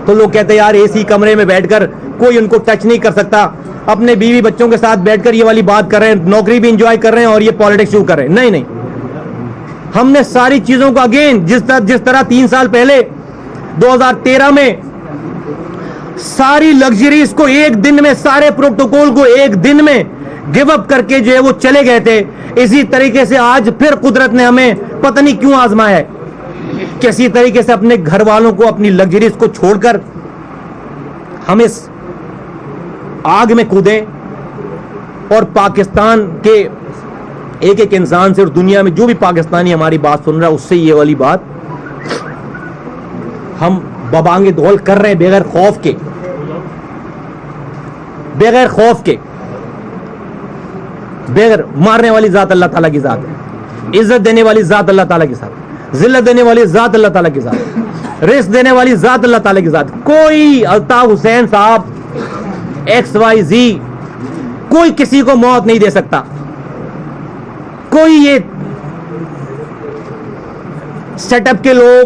تو لوگ کہتے یار اے سی کمرے میں بیٹھ کر کوئی ان کو ٹچ نہیں کر سکتا, اپنے بیوی بچوں کے ساتھ بیٹھ کر یہ والی بات کر رہے ہیں, نوکری بھی انجوائے کر رہے ہیں اور یہ پالیٹکس شروع کر رہے ہیں. نہیں نہیں, ہم نے ساری چیزوں کو اگین جس طرح 3 سال پہلے 2013 میں ساری لگژریز کو ایک دن میں, سارے پروٹوکول کو ایک دن میں گیو اپ کر کے جو ہے وہ چلے گئے تھے, اسی طریقے سے آج پھر قدرت نے ہمیں پتہ نہیں کیوں آزمایا ہے. کسی طریقے سے اپنے گھر والوں کو, اپنی لگژریز کو چھوڑ کر ہم اس آگ میں کودیں اور پاکستان کے ایک ایک انسان سے اور دنیا میں جو بھی پاکستانی ہماری بات سن رہا ہے اس سے یہ والی بات ہم ببانگے دھول کر رہے ہیں, بغیر خوف کے, بغیر خوف کے, بغیر. مارنے والی ذات اللہ تعالیٰ کی ذات ہے, عزت دینے والی ذات اللہ تعالیٰ کی ذات ہے, ذلت دینے والی ذات اللہ تعالیٰ کی ذات ہے, رزق دینے والی ذات اللہ تعالیٰ کی ذات. کوئی الطاف حسین صاحب XYZ کوئی کسی کو موت نہیں دے سکتا. کوئی یہ سیٹ اپ کے لوگ